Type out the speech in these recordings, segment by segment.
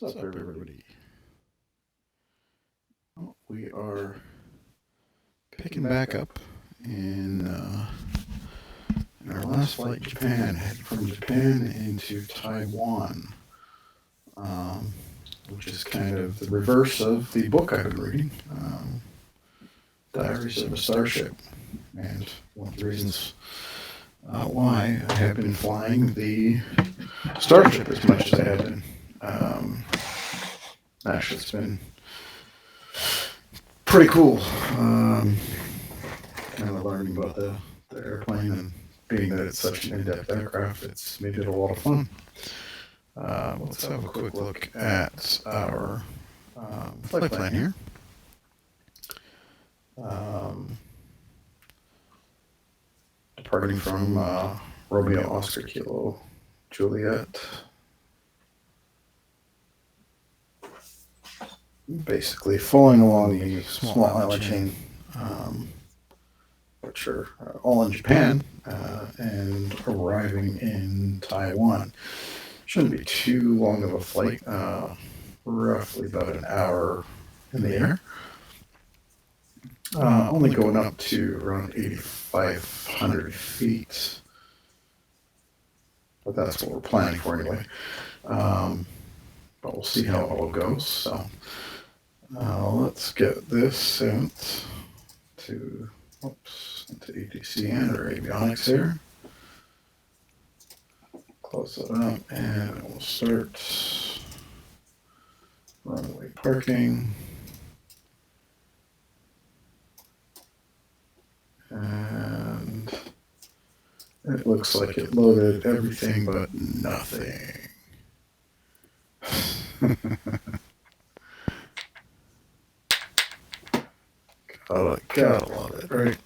What's up, everybody? Well, we are picking back up in our last flight to Japan, headed from Japan into Taiwan, which is kind of the reverse of the book I've been reading, Diaries of a Starship. And one of the reasons why I have been flying the Starship as much as I have been. Actually, it's been pretty cool. Kind of learning about the airplane, and being that it's such an in-depth aircraft, it's made it a lot of fun. Let's have a quick look at our flight plan here. Departing from Romeo Oscar Kilo Juliet. Basically following along the small island chain, which are all in Japan, and arriving in Taiwan. Shouldn't be too long of a flight, roughly about an hour in the air. Only going up to around 8,500 feet, but that's what we're planning for anyway. But we'll see how it all goes. So let's get this sent to into ATCN or avionics here. Close it up, and we'll start runway parking. And it looks like it loaded everything but nothing. Gotta love it, right?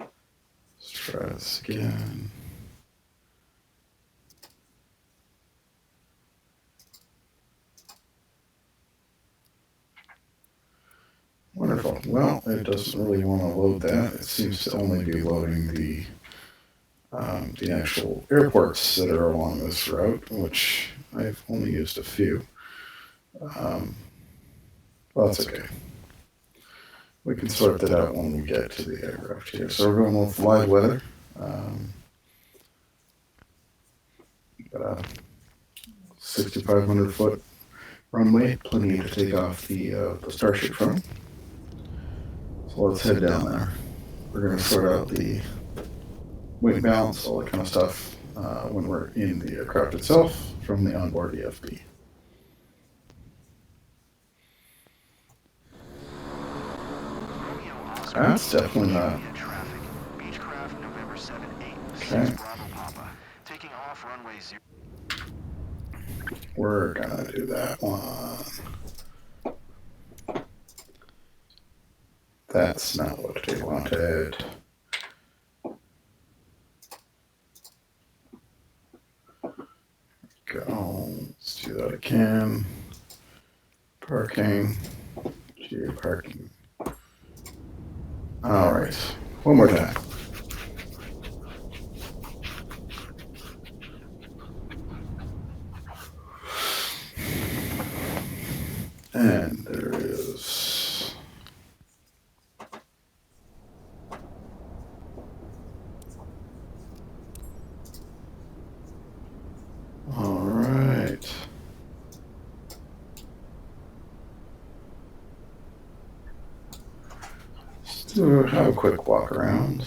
Let's try this again. Wonderful. Well, it doesn't really want to load that. It seems to only be loading the actual airports that are along this route, which I've only used a few. Well, that's okay. We can sort that out when we get to the aircraft here. So we're going with live weather. Got a 6,500 foot runway, plenty to take off the Starship from. So let's head down there. We're going to sort out the weight balance, all that kind of stuff, when we're in the aircraft itself from the onboard EFB. That's definitely not. Beechcraft November 7-8. Okay. Bravo Papa. Taking off runway 0. We're gonna do that one. That's not what we wanted. Go. Let's do that again. Parking. Geo parking. All right. One more time. And there is. All right. Let's have a quick walk around.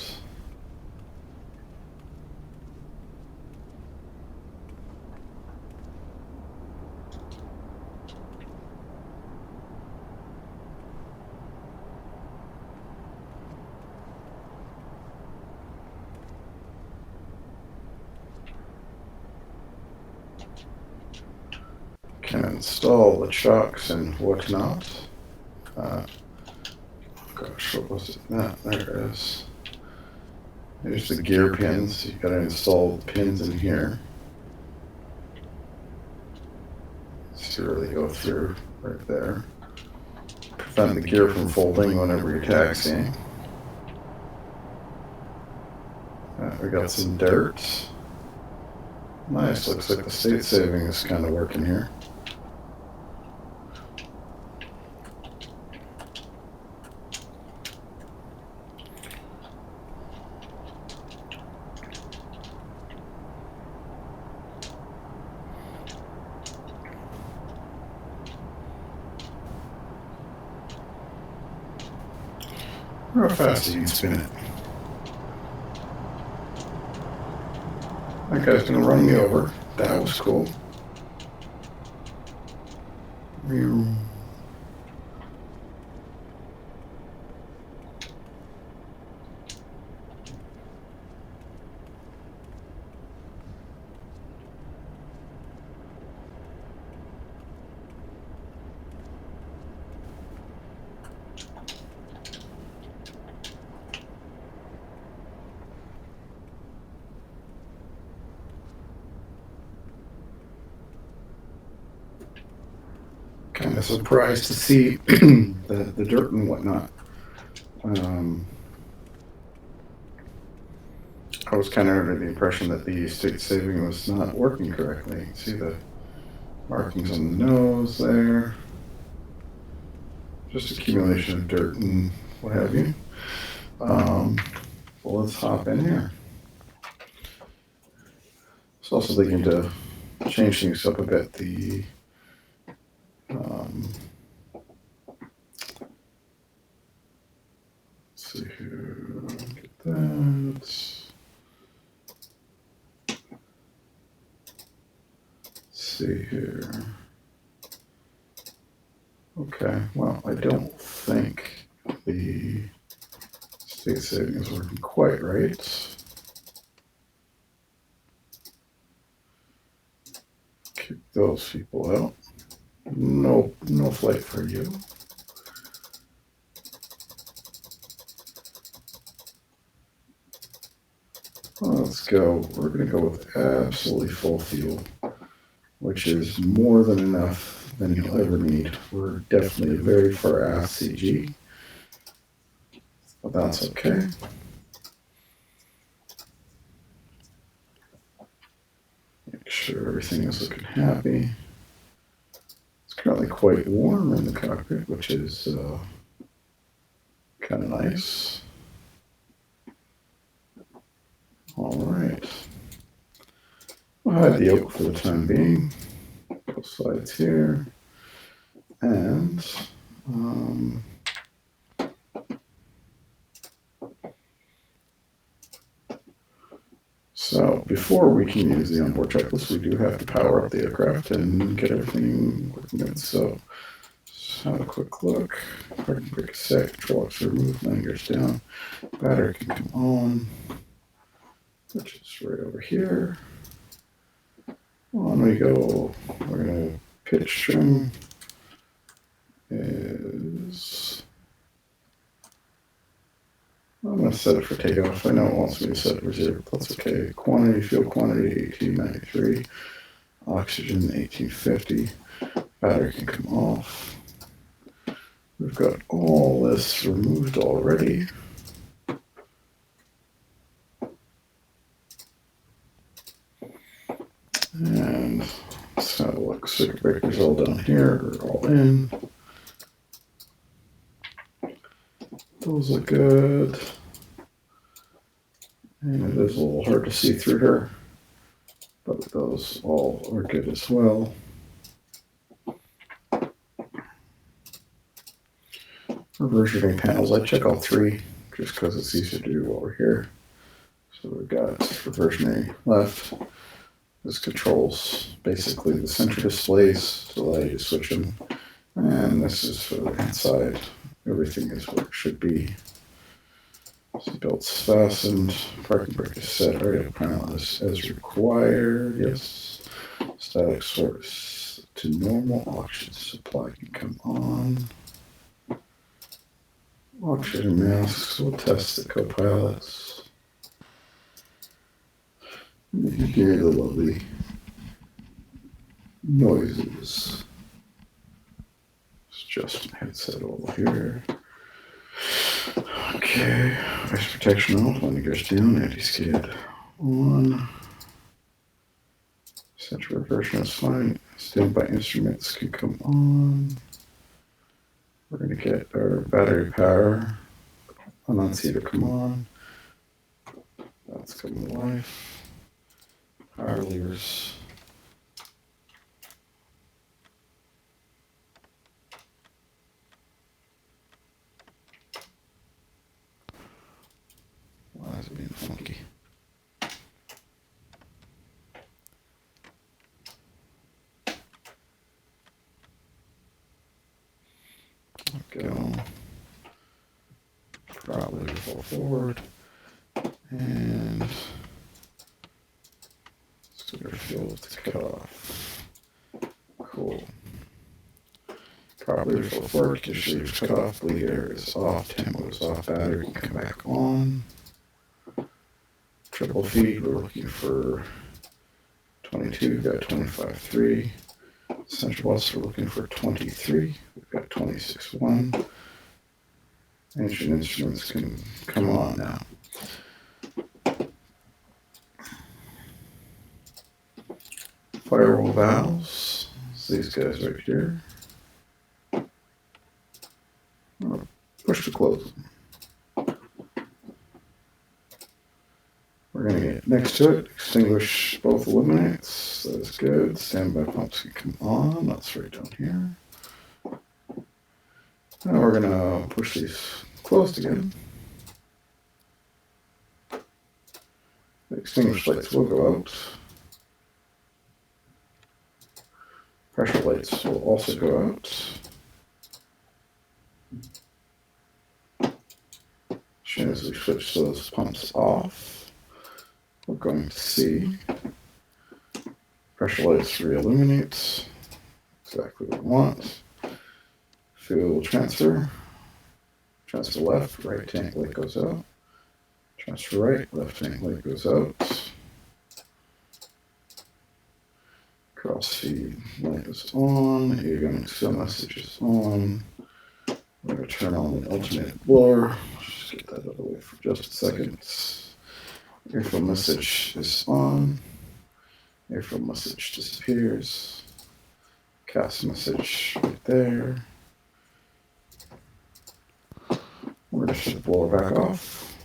Can install the chocks and whatnot. Gosh, what was it? Ah, there it is. There's the gear pins. You've got to install the pins in here to really go through right there. Prevent the gear from folding whenever you're taxiing. We got some dirt. Nice, looks like the state saving is kind of working here. How fast you can spin it. That guy's gonna run me over. That was cool. Kind of surprised to see the dirt and whatnot. I was kind of under the impression that the state saving was not working correctly. You can see the markings on the nose there. Just accumulation of dirt and what have you. Well, let's hop in here. It's also looking to change things up a bit. The let's see here. Get that. Let's see here. Okay, well, I don't think the state saving is working quite right. Kick those people out. No flight for you. Let's go. We're going to go with absolutely full fuel, which is more than enough than you'll ever need. We're definitely very far aft CG, but that's okay. Make sure everything is looking happy. It's currently quite warm in the cockpit, which is kind of nice. All right. We'll hide the yoke for the time being. Couple slides here. And so before we can use the onboard checklist, we do have to power up the aircraft and get everything working good. So just have a quick look. Parking brake is set, control locks are removed, landing gears down, battery can come on, which is right over here. On we go. We're going to pitch trim is, I'm going to set it for takeoff. I know it wants me to set it for 0, but that's okay. Quantity, fuel quantity, 1893. Oxygen, 1850. Battery can come off. We've got all this removed already. And let's have a look. Circuit breakers all down here, are all in. Those look good. And it is a little hard to see through here, but those all are good as well. Reversioning panels, I check all three just because it's easier to do while we're here. So we've got reversionary left. This controls basically the center displays to allow you to switch them. And this is for the right hand side. Everything is where it should be. Seatbelts fastened. Parking brake is set. Radio panel is as required. Yes. Static source to normal. Oxygen supply can come on. Oxygen masks. We'll test the co-pilots. You can hear the lovely noises. Just my headset over here. Okay, ice protection off, landing gears down, anti-skid on. Center reversion is fine. Standby instruments can come on. We're going to get our battery power annunciator come on. That's coming to life. Power levers. Why is it being funky? Go. Probably fall forward. And scooter fuel to cut off. Cool. Probably fall forward, get your cut off, bleed air is off, tempo is off, battery can come back on. Triple feed, we're looking for 22, we've got 25.3. Central West, we're looking for 23, we've got 26.1. Ancient instruments can come on now. Firewall valves, these guys right here. Push to close. We're going to get next to it, extinguish both illuminates. That's good. Standby pumps can come on. That's right down here. Now we're going to push these closed again. The extinguished lights will go out. Pressure lights will also go out. As soon as we switch those pumps off, we're going to see pressure lights re-illuminate. Exactly what we want. Fuel transfer. Transfer left, right tank light goes out. Transfer right, left tank light goes out. Cross feed light is on. You're going to see message is on. We're going to turn on the alternate blower. Just get that out of the way for just a second. Airfill message is on. Airfill message disappears. CAS message right there. We're going to shut the blower back off.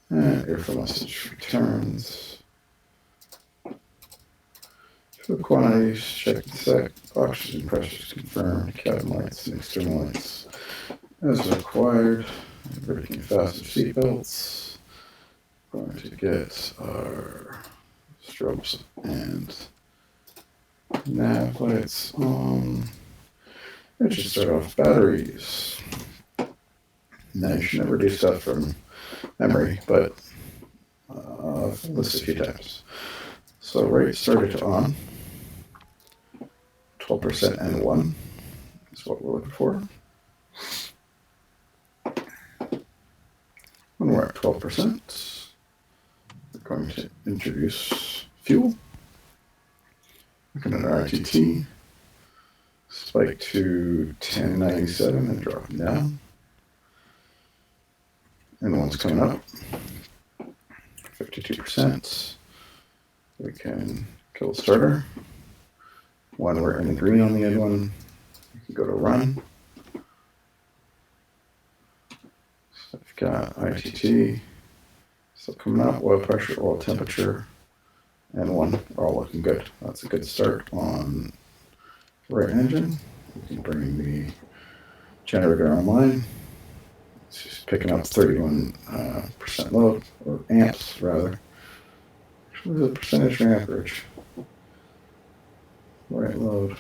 And airfill message returns. Fuel quantities, check and sec, oxygen pressures confirmed, cabin lights and external lights as required. Braking fasten seatbelts. Going to get our strobes and nav lights on. It should start off batteries. Now you should never do stuff from memory, but list a few times. So rate started to on. 12% and 1 is what we're looking for. When we're at 12%, we're going to introduce fuel. Looking at our RTT, spike to 1097 and dropping down. And one's coming up, 52%. We can kill the starter. When we're in the green on the other one, we can go to run. So we've got ITT, still coming up, oil pressure, oil temperature, and one are all looking good. That's a good start on the right engine. We can bring the generator online. It's just picking up 31% load, or amps rather. What is the percentage for amperage? Right load.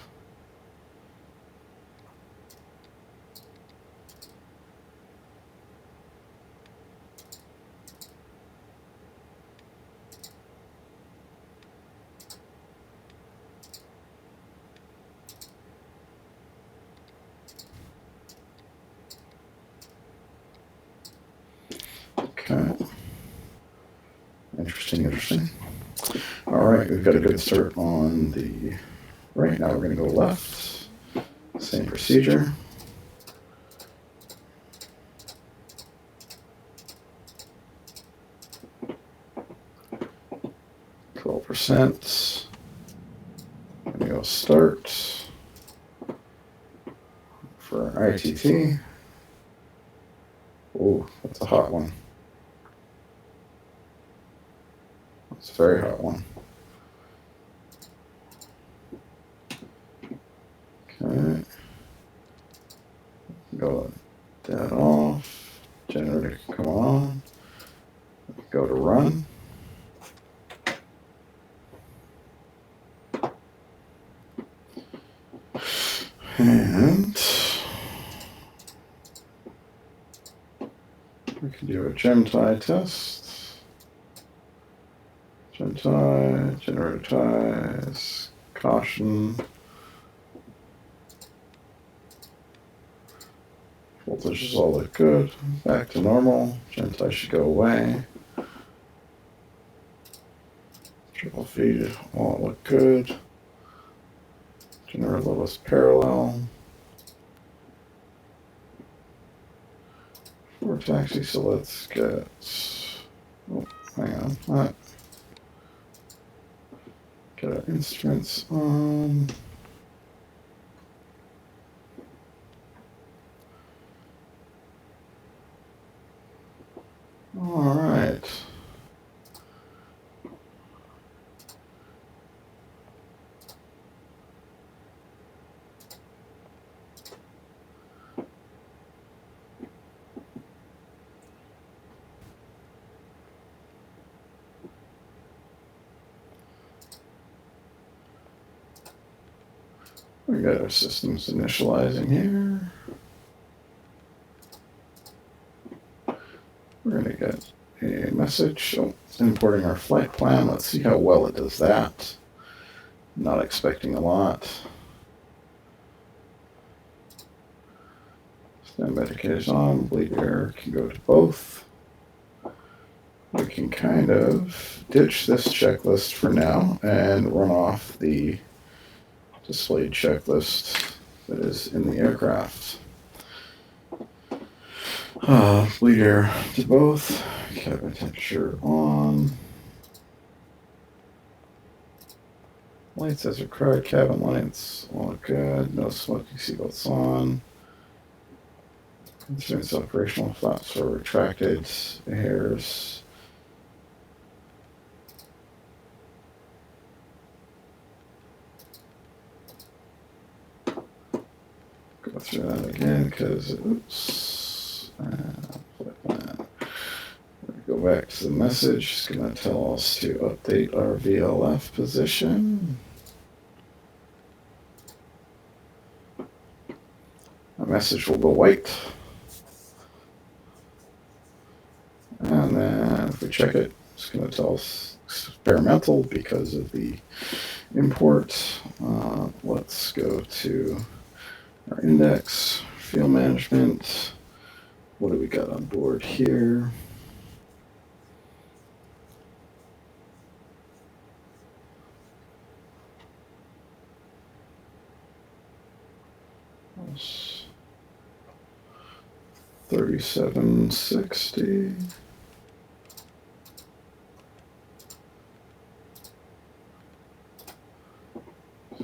Okay. Interesting. All right, we've got a good start on the right. Now we're going to go left. Same procedure. 100%. I'm going to go start for ITT. Oh, that's a hot one. It's a very hot one. Okay. Go that off. Generator can come on. Go to run. And we can do a gem tie test. Gem tie, generator ties, caution. Voltages all look good. Back to normal. Gem tie should go away. Triple feed all look good. Generator level is parallel. For taxi, so let's get. Oh, hang on. Get our instruments on. All right. We got our systems initializing here. We're going to get a message. Oh, it's importing our flight plan. Let's see how well it does that. Not expecting a lot. Standby indicators on. Bleed air can go to both. We can kind of ditch this checklist for now and run off the displayed checklist that is in the aircraft. Bleed air to both. Cabin temperature on. Lights as required. Cabin lights all good. No smoking seatbelts on. Instruments operational. Flaps are retracted. Hairs. Go through that again because oops. Go back to the message. It's going to tell us to update our VLF position. The message will go white. And then if we check it, it's going to tell us experimental because of the import. Let's go to our index, fuel management. What do we got on board here? That's 3760.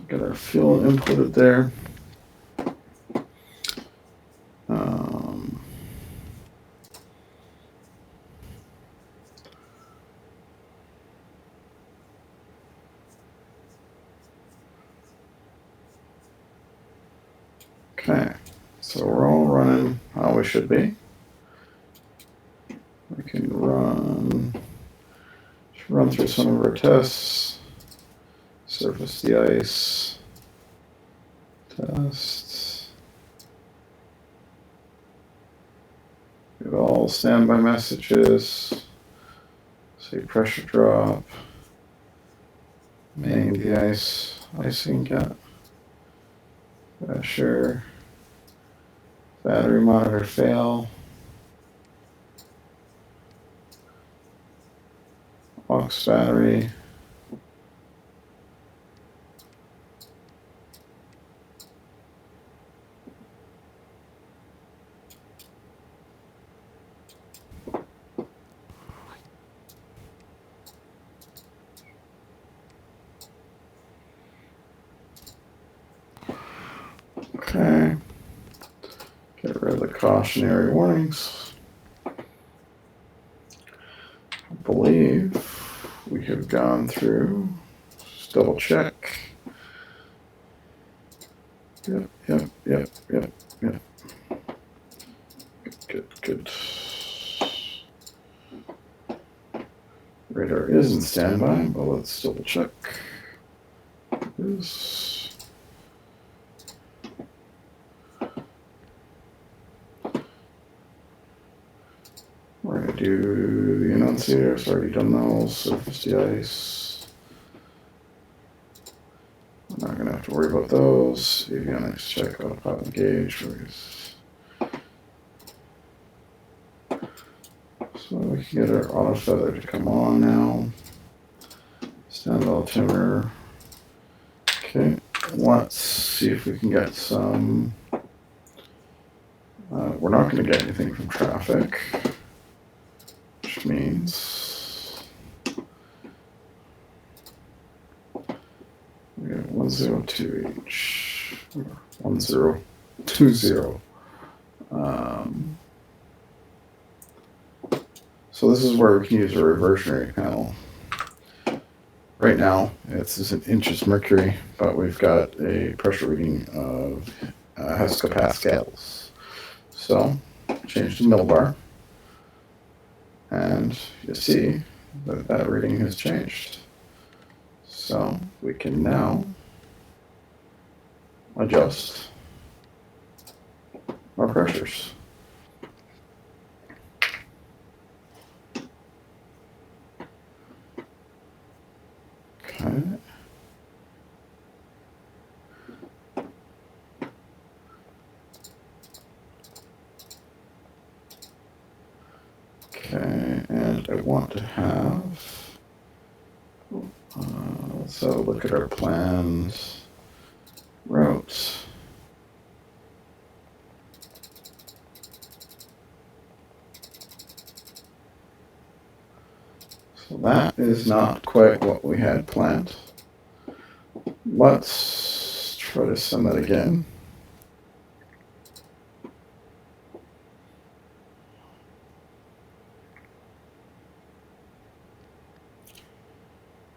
Get our fuel inputted there. Okay, so we're all running how we should be. We can run through some of our tests. Surface the ice. Tests. Get all standby messages. See pressure drop. Main the icing got. Pressure. Battery monitor fail. Aux battery. Okay. Get rid of the cautionary warnings. I believe we have gone through. Just double check. Yep. Good. Radar is in standby, but let's double check. We're going to do the annunciators. Already done those. Surface de-ice. We're not going to have to worry about those. Avionics check autopilot gauge. So we can get our auto feather to come on now. Stand altimeter. Okay, let's see if we can get some. We're not going to get anything from traffic, which means we have 102H, 1020. So this is where we can use a reversionary panel. Right now, it's in inches mercury, but we've got a pressure reading of hectopascals. So, change to millibar, and you see that that reading has changed. So, we can now adjust our pressures. Okay. Okay, and I want to have, so look at our planned routes. So that is not quite what we had planned. Let's try to send that again.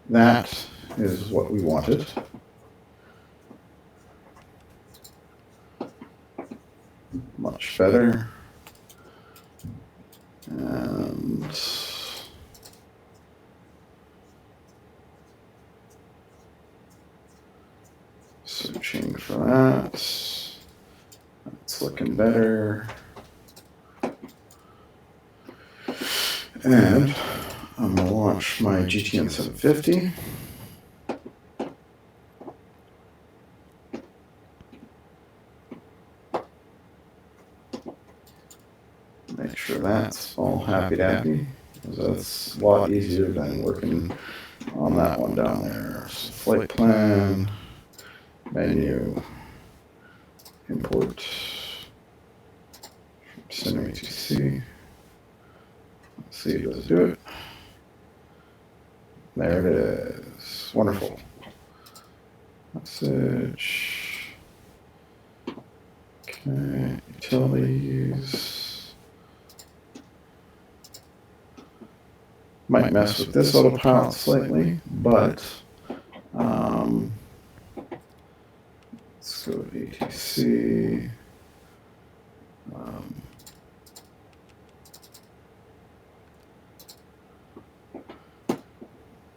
That is what we wanted. Much better. And searching for that. It's looking better. And I'm going to launch my GTN 750. Make sure that's all happy-dappy, because that's a lot easier than working on that one down there. So flight plan, menu, import, Scenic ATC. Let's see if it'll do it. There it is. Wonderful. Message. Okay, utilities. Might mess with this autopilot slightly, but let's go to ATC.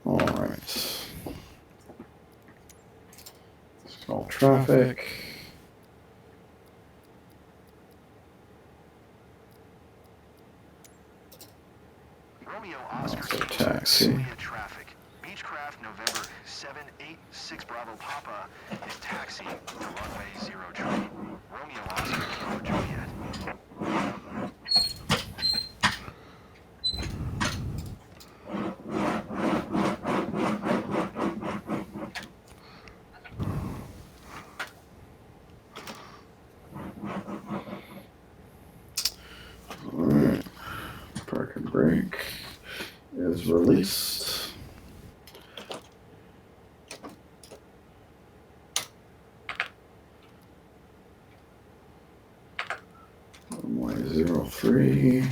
All right. Let's call traffic. Romeo Oscar Also taxi. Juliet traffic. Beechcraft November 786 Bravo Papa is taxiing to runway 0 tree. Romeo Oscar Kilo Juliet. All right. Park and brake is released. 3.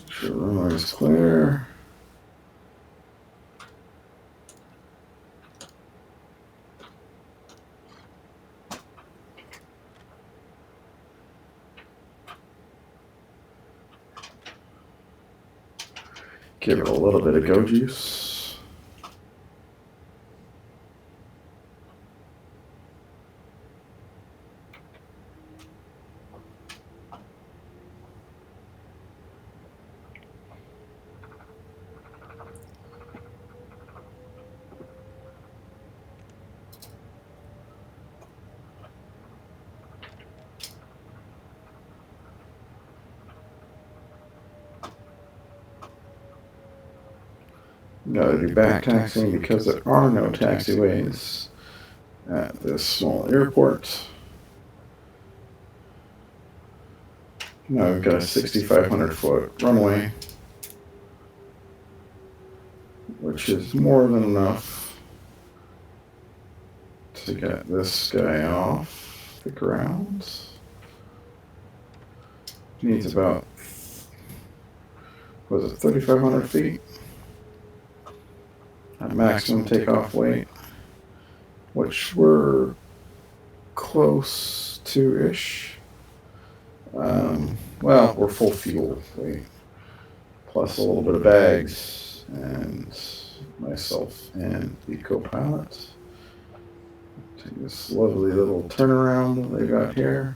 Sure, runway is clear. Give it a little bit of go juice. Gotta do back taxiing because there are no taxiways at this small airport. Now we've got a 6,500 foot runway, which is more than enough to get this guy off the ground. Needs about, was it 3,500 feet? At maximum takeoff weight, which we're close to-ish. Well, we're full fuel weight, plus a little bit of bags, and myself and the co-pilot. Take this lovely little turnaround that they got here.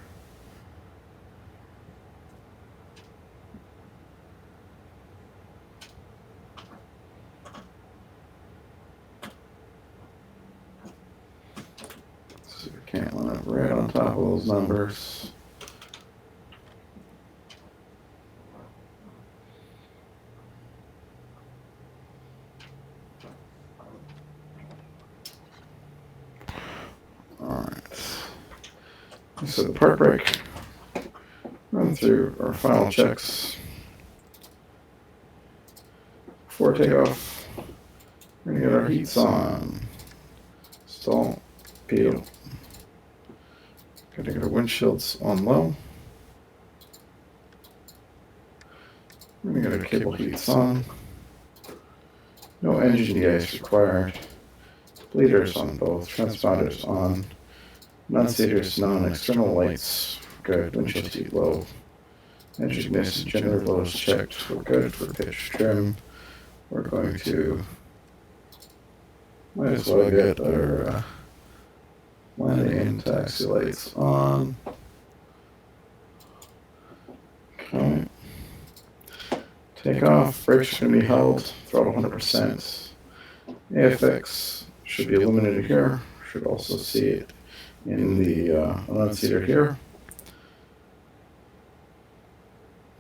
So we can't line up right on top of those numbers. So the park brake, run through our final checks. Before takeoff, we're gonna get our heats on. Stall, peel. Gotta get our windshields on low. We're gonna get our cable heats on. No engine de-ice required. Bleeders on both, transponders on. Annunciators non, external lights, good, windshield heat low. Engine ignition, generator loads checked, we're good for pitch trim. We're going to, might as well get our landing and taxi lights on. Okay. Take off, brakes are going to be held, throttle 100%. AFX should be illuminated here, should also see it in the annunciator here.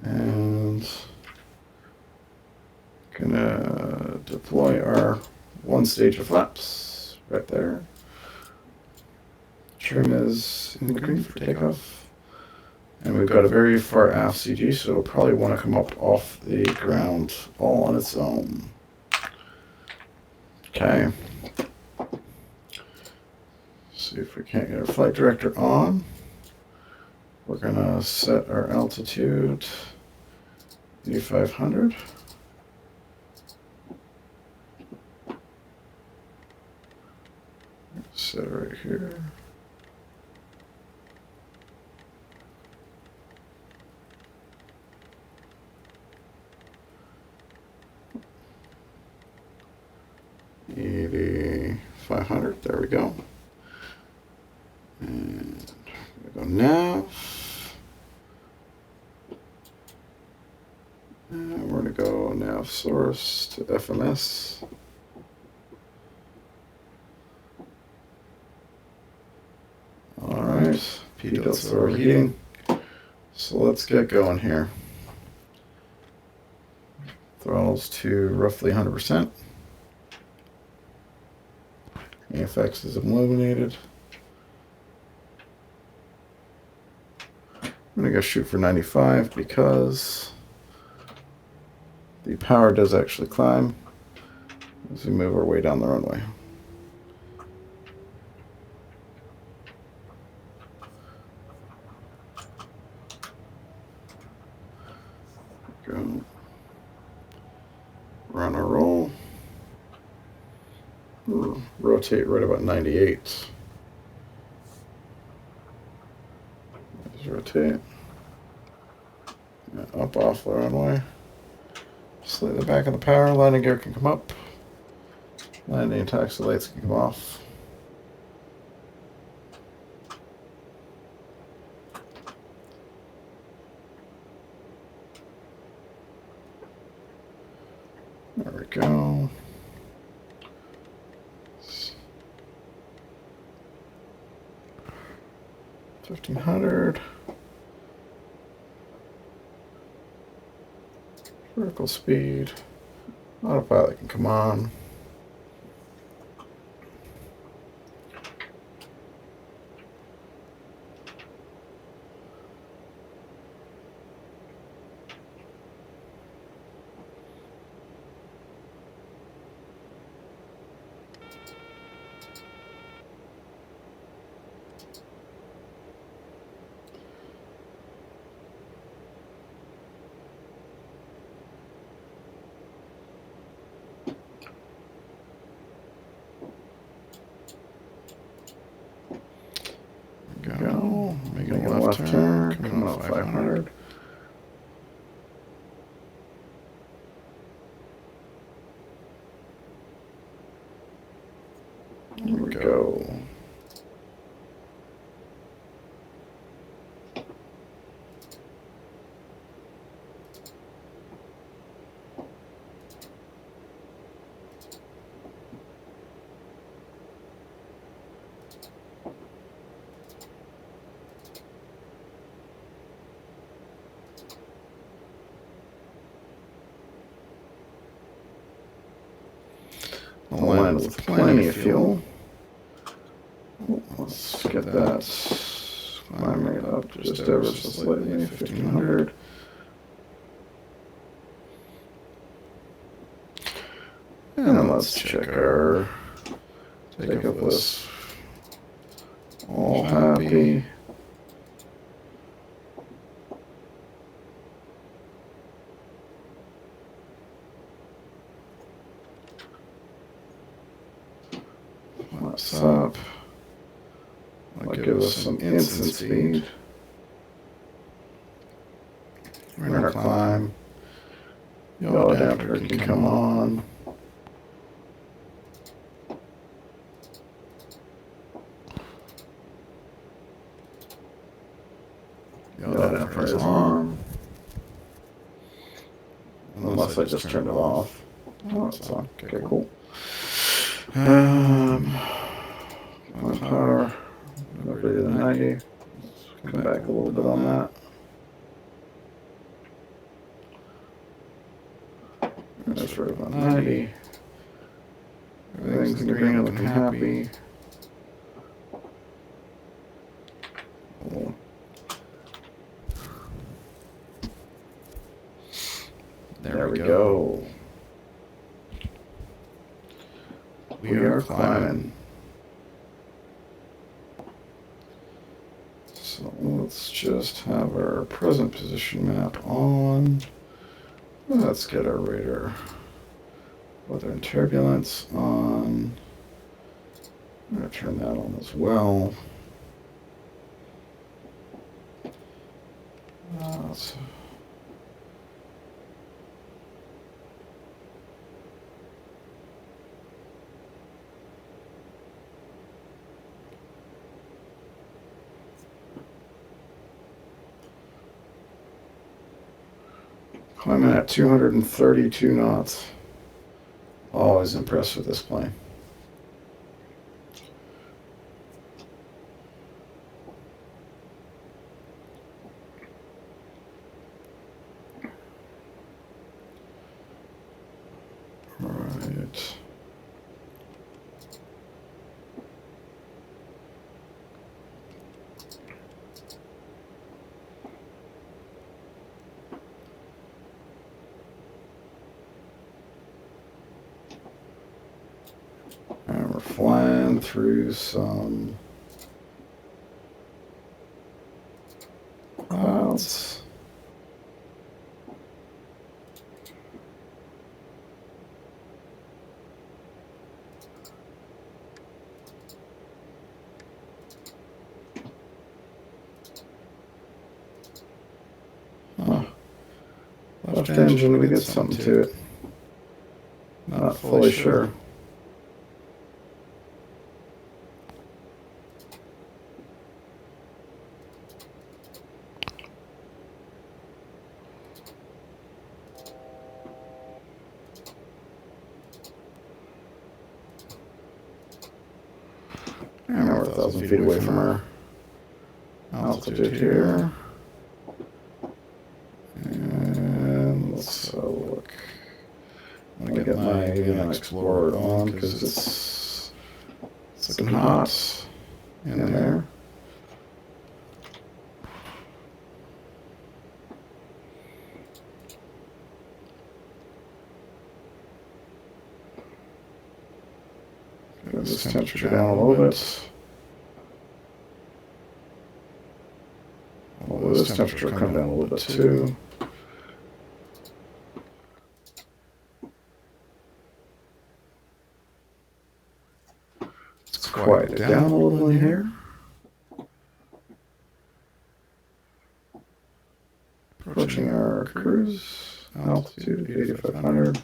And gonna deploy our one stage of flaps right there. Trim is in the green for takeoff. And we've got a very far aft CG, so it'll probably want to come up off the ground all on its own. Okay. See if we can't get our flight director on. We're gonna set our altitude 8,500. Set it right here. $8,500. There we go. And we go nav. And we're going to go nav source to FMS. All right, PD deltas are overheating. So let's get going here. Throttles to roughly 100%. AFX is illuminated. I'm going to go shoot for 95 because the power does actually climb as we move our way down the runway. Go. We're on a roll. Rotate right about 98. Just rotate. And up off the runway. Slide the back of the power. Landing gear can come up. Landing taxi lights can come off. There we go. 1500. Vertical speed. Autopilot can come on. Go. Making a left turn. Coming off 500. Here we go. I'll land with plenty of fuel. Let's get that climb rate up just ever so slightly, 1500. And let's check our takeoff list. All happy. Flaps up. That'll give us some instant speed. Radar climb. Yaw adapter can come on. Yaw adapter is on. Unless I just turned it off. Oh, it's on. Okay, cool. Power. Greater than 90. Let's come back a little bit on that. That's right about 90. Everything's in the green, looking happy. Oh. There we go. We are climbing. So let's just have our present position map on. Let's get our radar weather and turbulence on. I'm going to turn that on as well. Climbing at 232 knots. Always impressed with this plane. and through some clouds. Left engine, we get something to it. Not fully sure. And we're 1,000 feet away from our altitude here. And let's have a look. I'm going to get my Avionics Explorer on because it's looking hot in there. Get this temperature down a little bit. Although this temperature will come down a little bit too. Let's quiet it down a little in here. Approaching our cruise altitude, 8,500.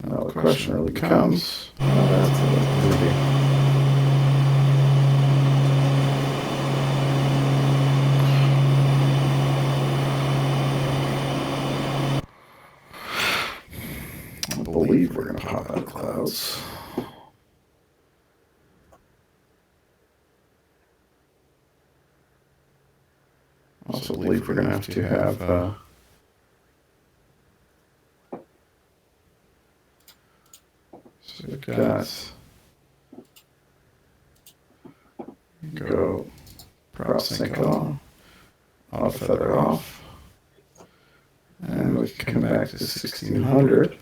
Now the question really becomes, that's a little I believe we're going to pop out of clouds. I also believe we're going to have so we've got go prop sync on, auto feather off, and we can come back to 1600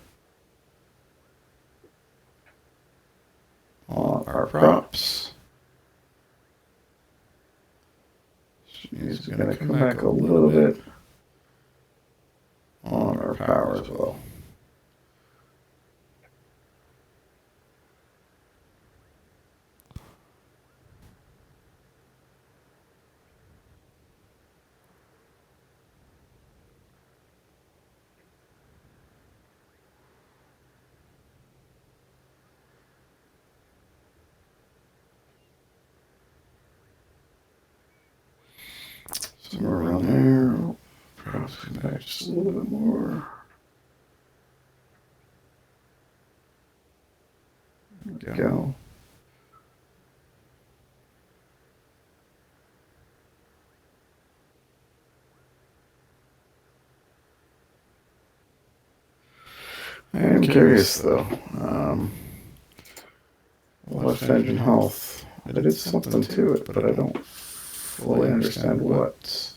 on our props. She's going to come back a little bit on our power as well. Somewhere around there. Perhaps come back just a little bit more. There we go. I am curious though. Left engine health. I did something to it, but I don't fully understand what.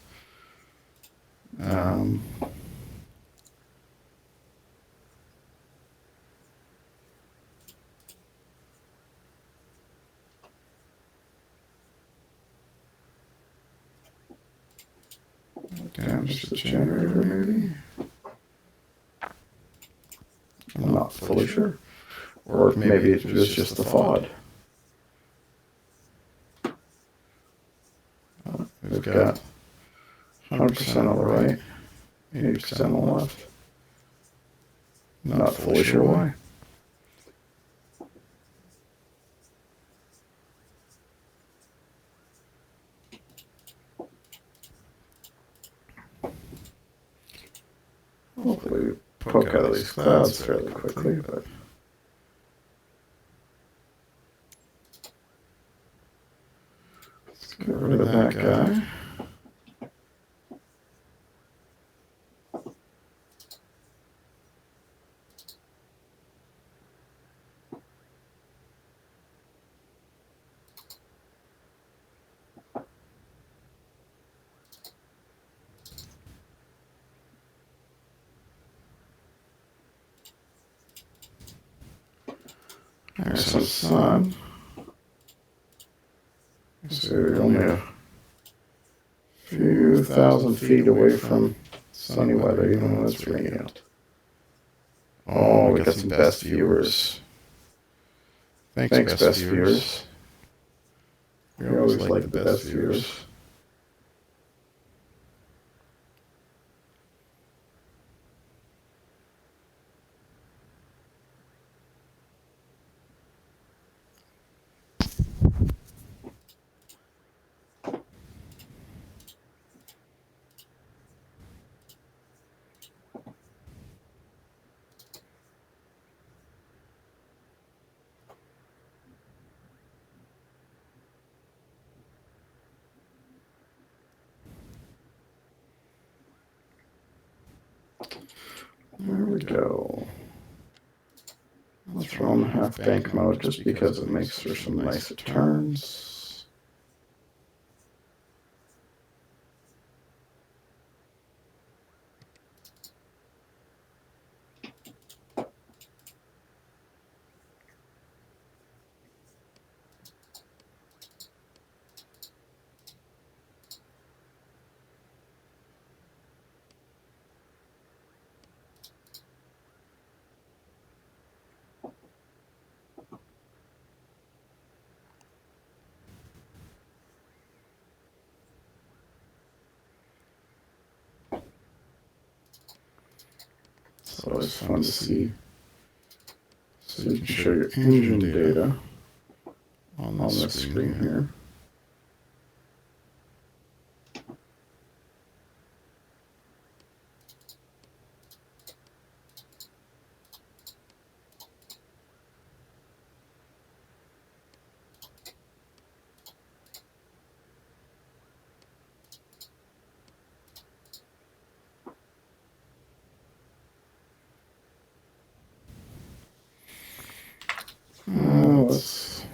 Damage the generator, maybe? I'm not fully sure. Or maybe it was just the FOD. We've got 100% on the right, 80% on the left. Not fully sure why. Hopefully we poke out of these clouds fairly quickly, but let's get rid of that guy. There's some sun. So you're only a few thousand feet away from sunny weather, even when it's rainy out. Oh, we got some best viewers. Thanks, best viewers. We always like the best viewers. There we go. Let's throw on half bank mode just because it makes for some nice turns. It's always fun to see. So you can show your engine data on this screen here. Let's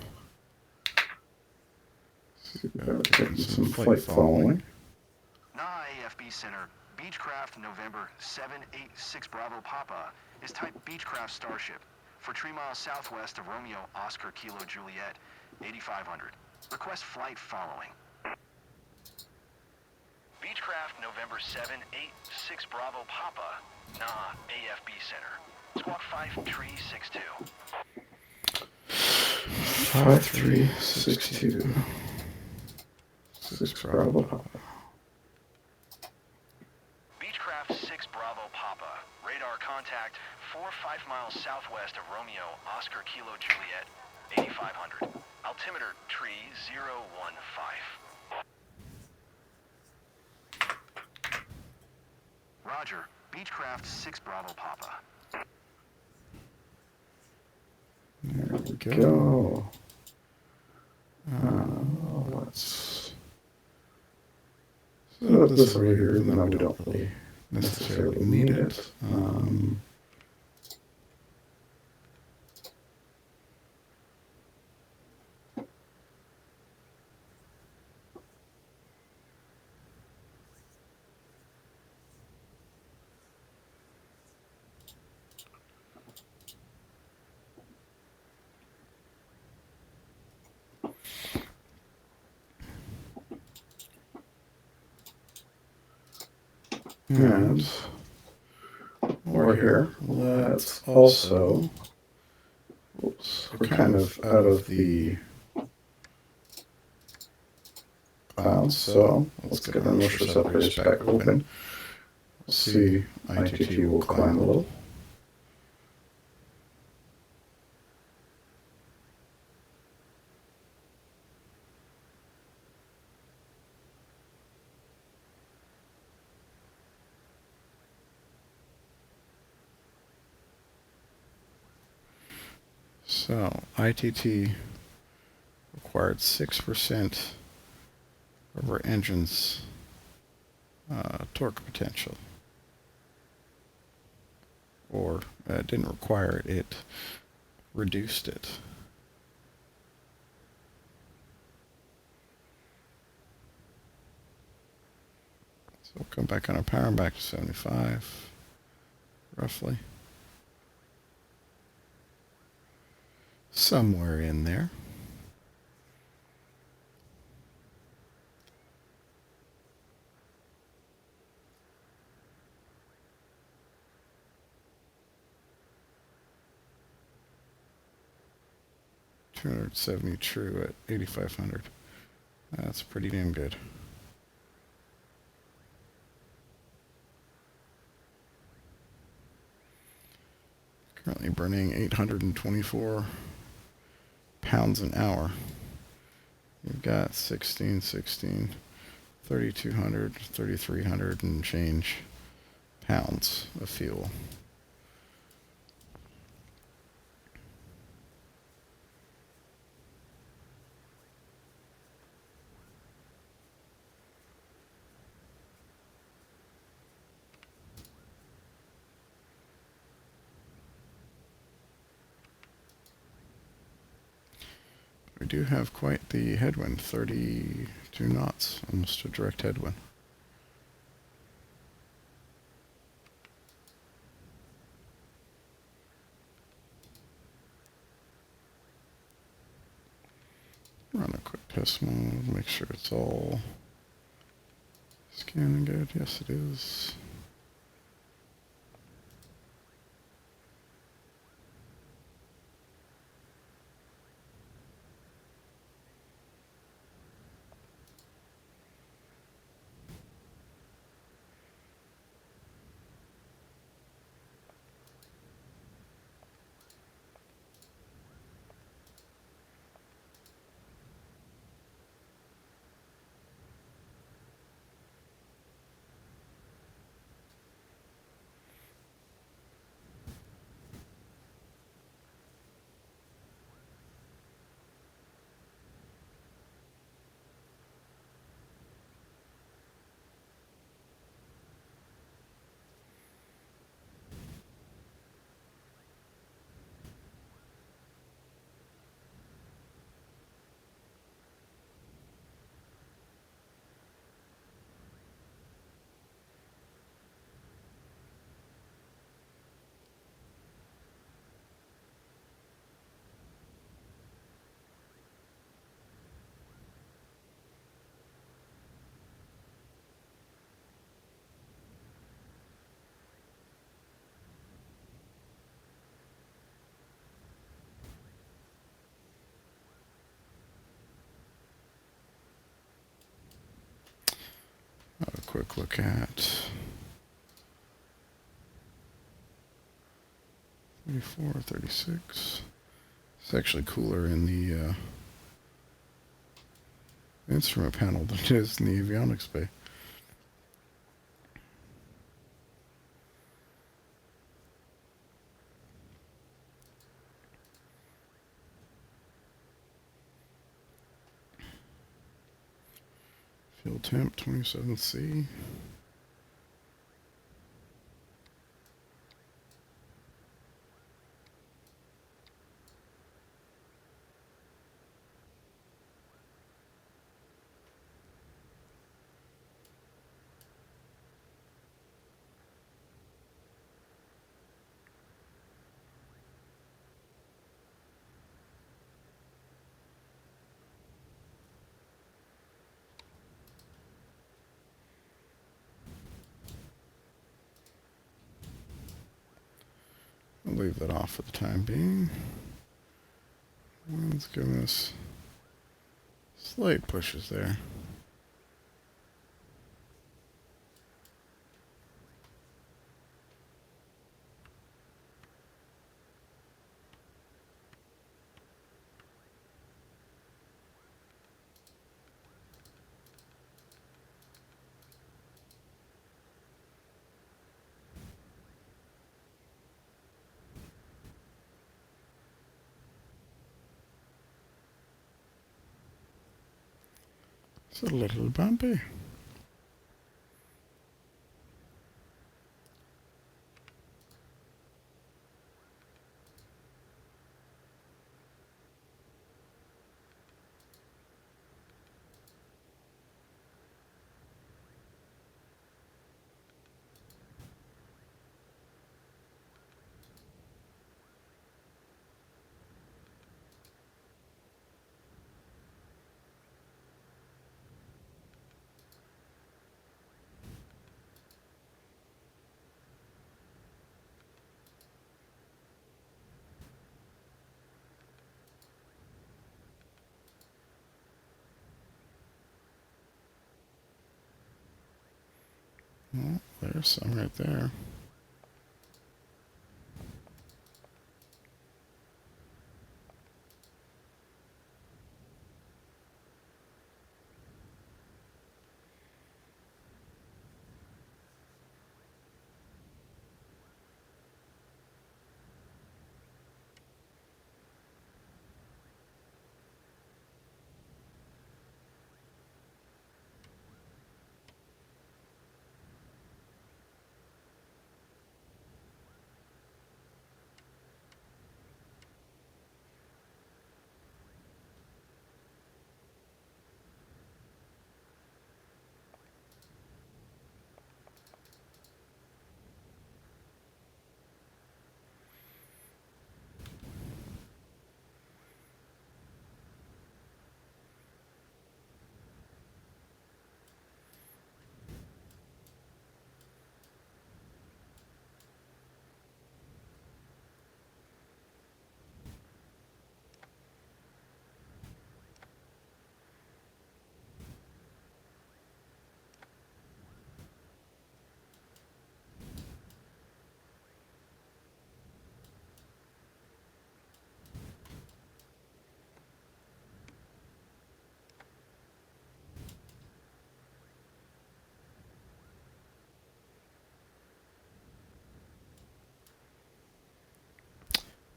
see if we're getting some flight following. NA AFB Center, Beechcraft November 786 Bravo Papa is type Beechcraft Starship for 3 miles southwest of Romeo Oscar Kilo Juliet, 8500. Request flight following. Beechcraft November 786 Bravo Papa, NA AFB Center, Squawk 5362. 5362. 6 Bravo Papa. Beechcraft 6 Bravo Papa, radar contact 5 miles southwest of Romeo Oscar Kilo Juliet, 8500. Altimeter tree 015. Roger, Beechcraft 6 Bravo Papa. There we go. Let's set up this over here, even though we don't really necessarily need it. And over here, let's also, oops, we're kind of out of the clouds, so let's get our motion separators back open. We'll see ITT will climb a little. So, ITT required 6% of our engine's torque potential. Or didn't require it, it reduced it. So we'll come back on our power back to 75, roughly. somewhere in there. $270 true at 8,500. That's pretty damn good. Currently burning 824 pounds an hour. You've got 3,200, 3,300 and change pounds of fuel. We do have quite the headwind, 32 knots, almost a direct headwind. Run a quick test mode, make sure it's all scanning good. Yes, it is. Have a quick look at 34, 36. It's actually cooler in the instrument panel than it is in the avionics bay. Fuel temp 27C. I'll leave that off for the time being. Let's give us slight pushes there. It's a little bumpy. There's some right there.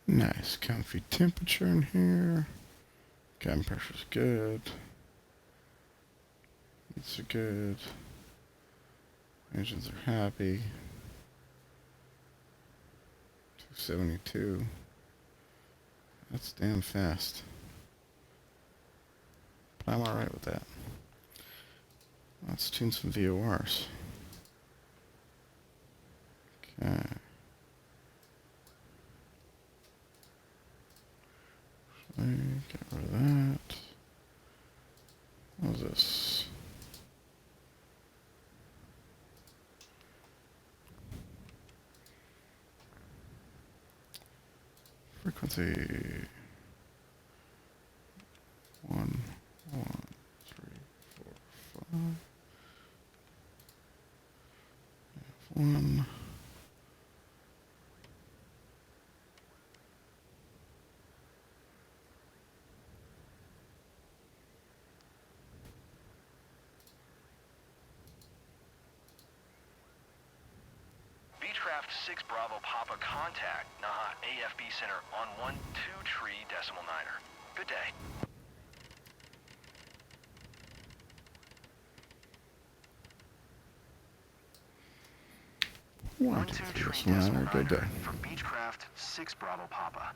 Nice, comfy temperature in here. Cabin pressure's good. Heats are good. Engines are happy. 272. That's damn fast. But I'm alright with that. Let's tune some VORs. Okay. Get rid of that. What was this? Frequency 1, 3, 4, 5. 1. Beechcraft 6 Bravo Papa contact Naha AFB Center on 123.9er. Good day. 123.9er. Good day. For Beechcraft 6 Bravo Papa.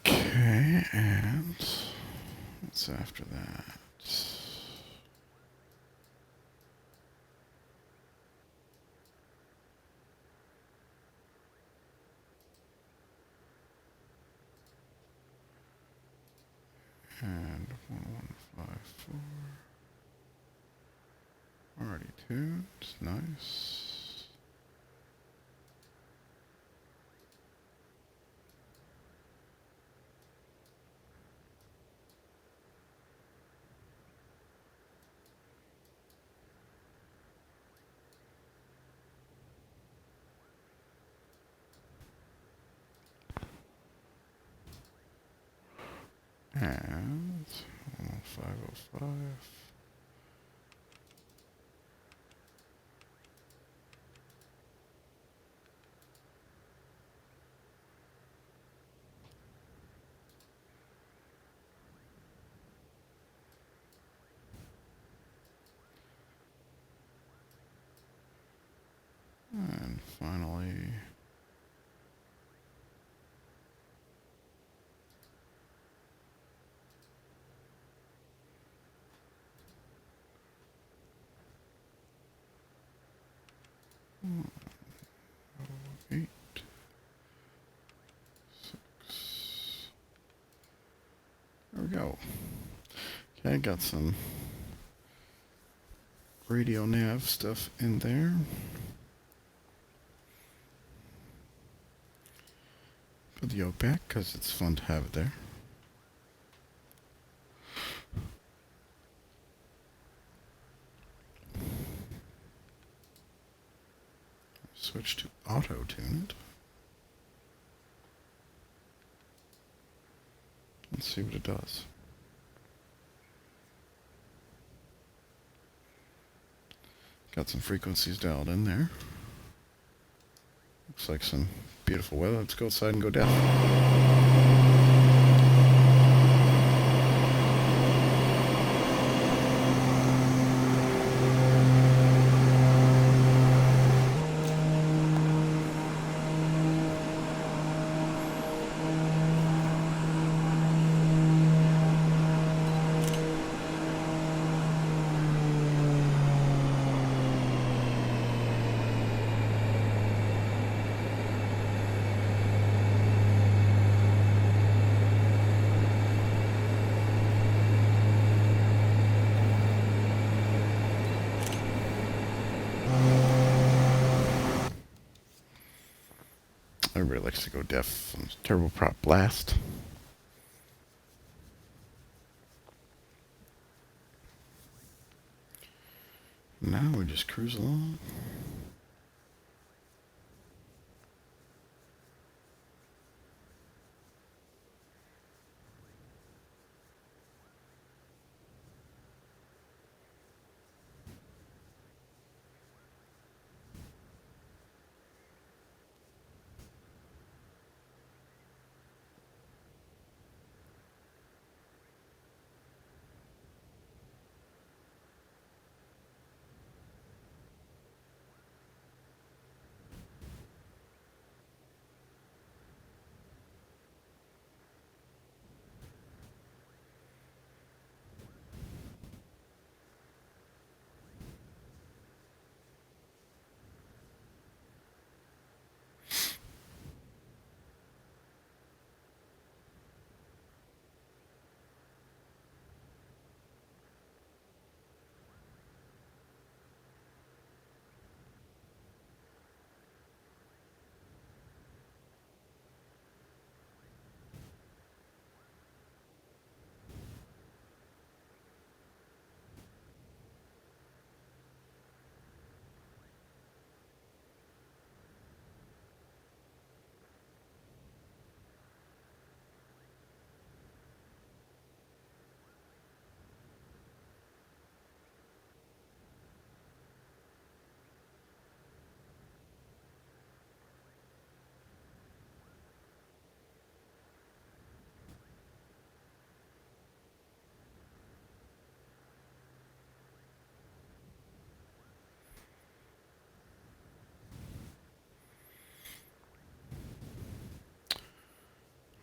Okay, and what's after that? And 1154. Already tuned. Nice. And 505. And finally, eight, 6. There we go. Okay, got some radio nav stuff in there. Put the yoke back because it's fun to have it there. switch to auto-tuned. Let's see what it does. Got some frequencies dialed in there. Looks like some beautiful weather. Let's go outside and go deaf. Everybody likes to go deaf on turboprop blast. Now we just cruise along.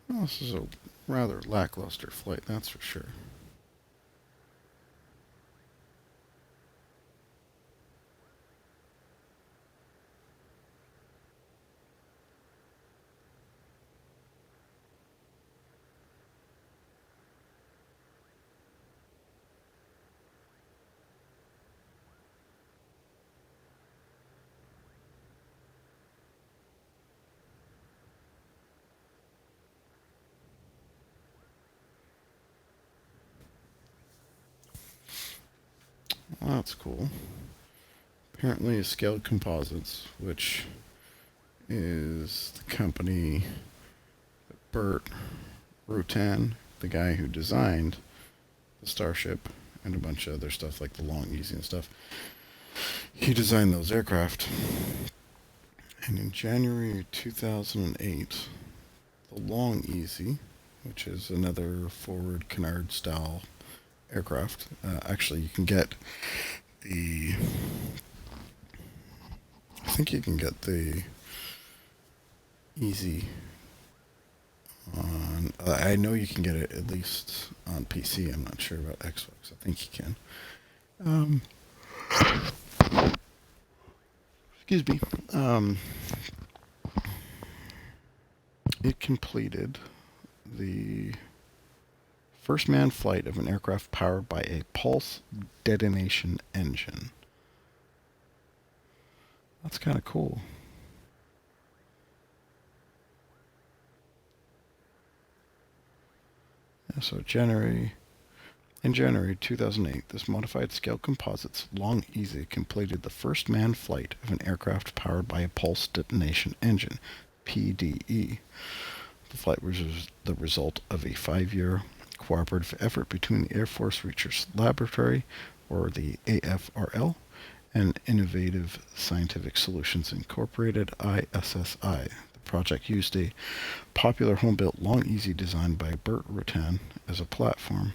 Well, this is a rather lackluster flight, that's for sure. Well, that's cool. Apparently, Scaled Composites, which is the company that Bert Rutan, the guy who designed the Starship and a bunch of other stuff like the Long Easy and stuff, he designed those aircraft. And in January 2008, the Long Easy, which is another forward canard style aircraft, actually you can get the, I think you can get the Easy on, I know you can get it at least on PC. I'm not sure about Xbox. I think you can. Excuse me. It completed the first manned flight of an aircraft powered by a pulse detonation engine. That's kind of cool. Yeah, so January In January 2008, this modified scale composites Long Easy completed the first manned flight of an aircraft powered by a pulse detonation engine, PDE. The flight was the result of a 5-year cooperative effort between the Air Force Research Laboratory, or the AFRL, and Innovative Scientific Solutions Incorporated, ISSI. The project used a popular home-built Long Easy designed by Burt Rutan as a platform.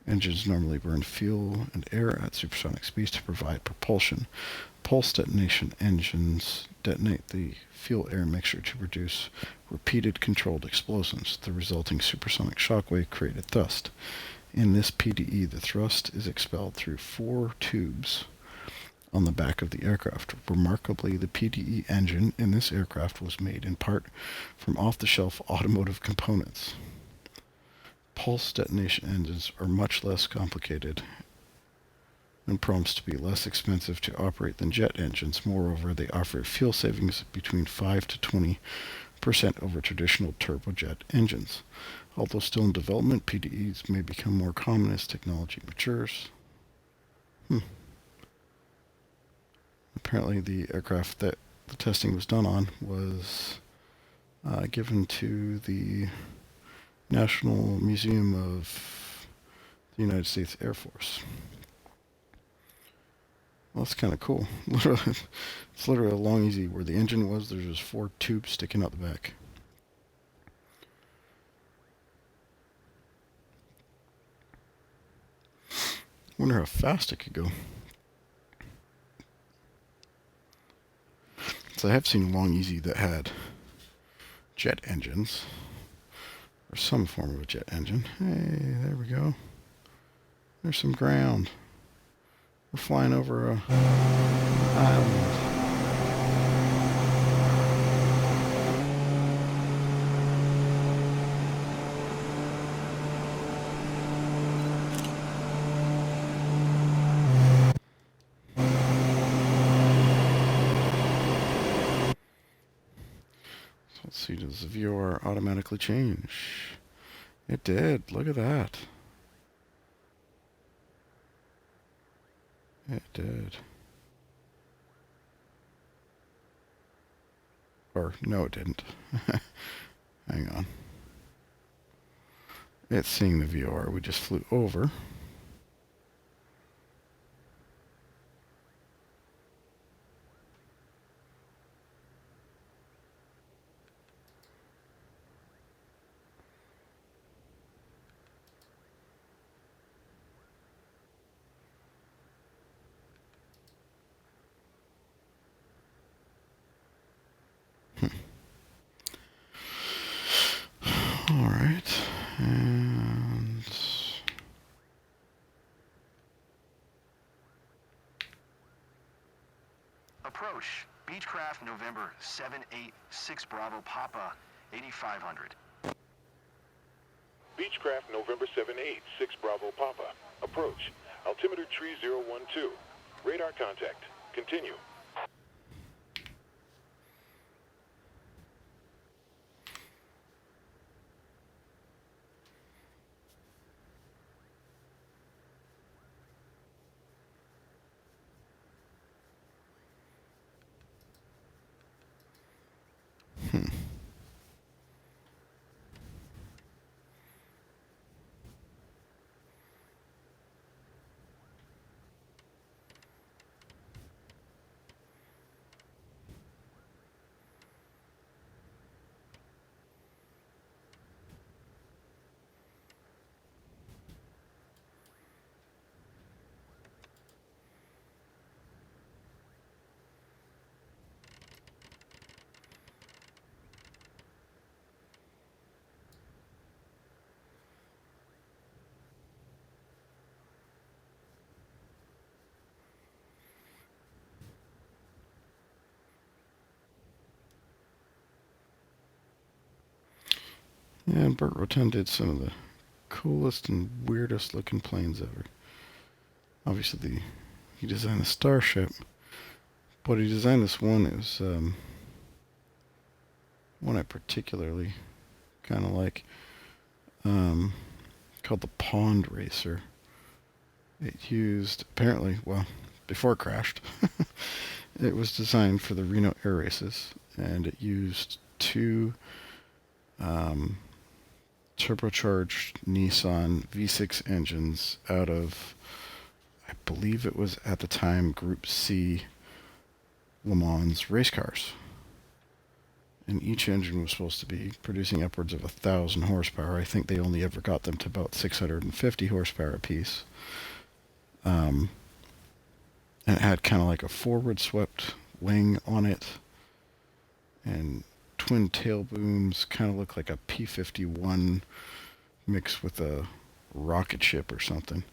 Engines normally burn fuel and air at supersonic speeds to provide propulsion. Pulse detonation engines detonate the fuel-air mixture to produce repeated controlled explosions. The resulting supersonic shockwave created thrust. In this PDE, the thrust is expelled through 4 tubes on the back of the aircraft. Remarkably, the PDE engine in this aircraft was made in part from off-the-shelf automotive components. Pulse detonation engines are much less complicated and promised to be less expensive to operate than jet engines. Moreover, they offer fuel savings between 5 to 20% over traditional turbojet engines. Although still in development, PDEs may become more common as technology matures. Apparently, the aircraft that the testing was done on was given to the National Museum of the United States Air Force. Well, that's kind of cool. It's literally a Long Easy where the engine was. There's just 4 tubes sticking out the back. Wonder how fast it could go. So I have seen Long Easy that had jet engines, or some form of a jet engine. Hey, there we go. There's some ground. We're flying over an island. So let's see, does the VOR automatically change? It did. Look at that. It did. Or, no, it didn't. Hang on. It's seeing the VOR we just flew over. All right, and Approach Beechcraft November 786 Bravo Papa 8500. Beechcraft November 786 Bravo Papa. Approach. Altimeter tree 012. Radar contact. Continue. yeah, and Burt Rutan did some of the coolest and weirdest looking planes ever. Obviously, he designed the Starship, but he designed this one. It was one I particularly kind of like, called called the Pond Racer. It used, apparently, well, before it crashed, it was designed for the Reno Air Races, and it used two turbocharged Nissan V6 engines out of, I believe it was at the time Group C Le Mans race cars. And each engine was supposed to be producing upwards of 1,000 horsepower. I think they only ever got them to about 650 horsepower apiece. And it had kind of like a forward swept wing on it, and twin tail booms, kind of look like a P-51 mixed with a rocket ship or something.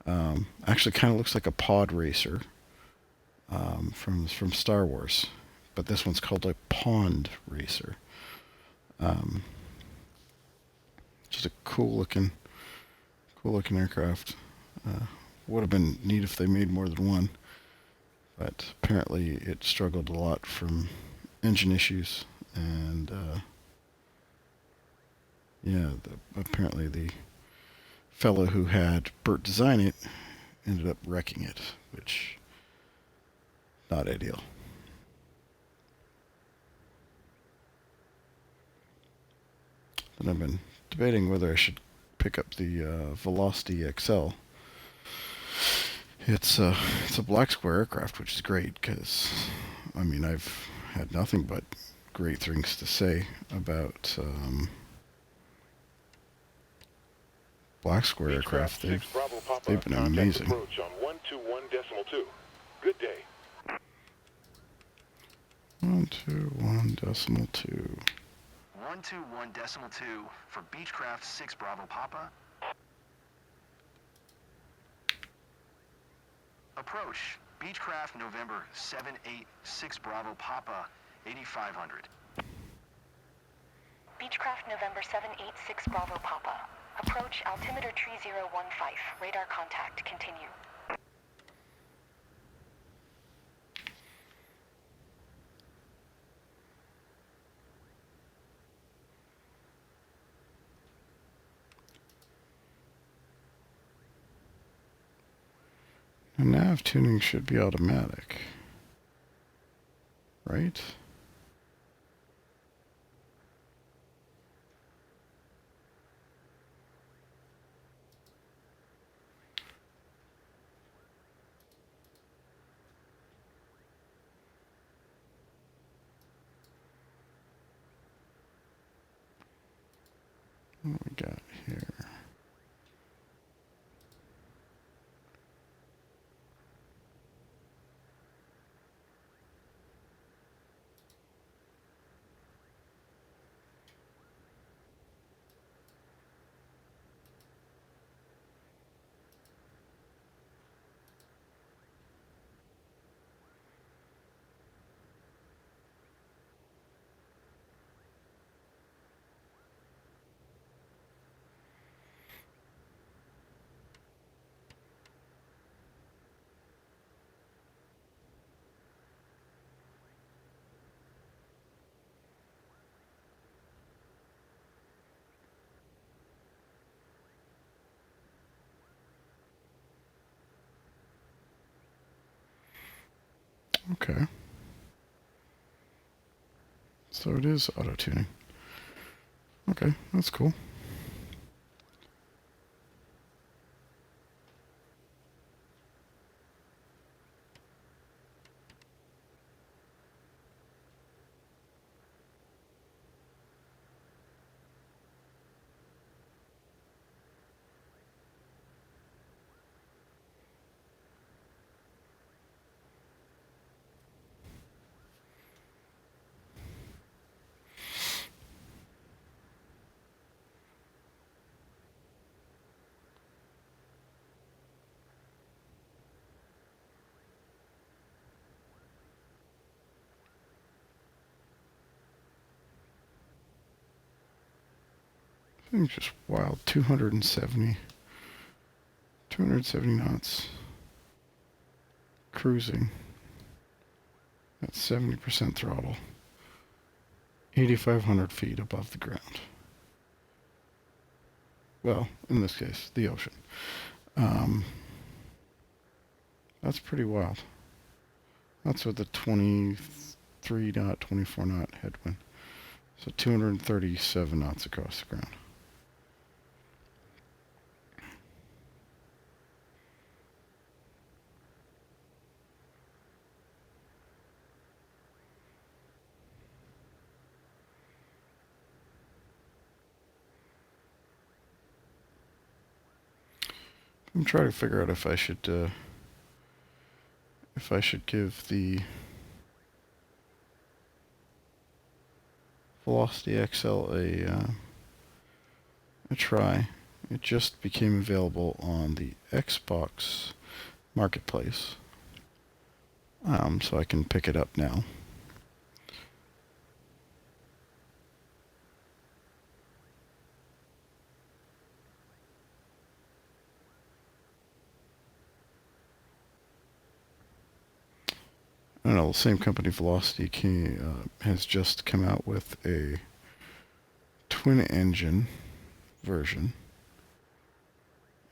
Actually kind of looks like a pod racer from Star Wars, but this one's called a Pond Racer. Just a cool looking aircraft. Would have been neat if they made more than one, but apparently it struggled a lot from engine issues, and apparently the fellow who had Bert design it ended up wrecking it, which not ideal. Then I've been debating whether I should pick up the Velocity XL. It's a black square aircraft, which is great because, I mean, I've had nothing but great things to say about black square aircraft. They've been amazing. Approach on 121.2. Good day. 121.2. 121.2 for Beechcraft 6 Bravo Papa. Approach Beechcraft November 786 Bravo Papa 8500. Beechcraft November 786 Bravo Papa. Approach altimeter tree 015. Radar contact. Continue. The nav tuning should be automatic, right? What we got here? Okay. So it is auto-tuning. Okay, that's cool. I think just wild 270 knots cruising at 70% throttle, 8,500 feet above the ground. Well, in this case, the ocean. That's pretty wild. That's with the 23 knot, 24 knot headwind. So 237 knots across the ground. I'm trying to figure out if I should give the Velocity XL a try. It just became available on the Xbox Marketplace, so I can pick it up now. I don't know, the same company, Velocity, has just come out with a twin-engine version.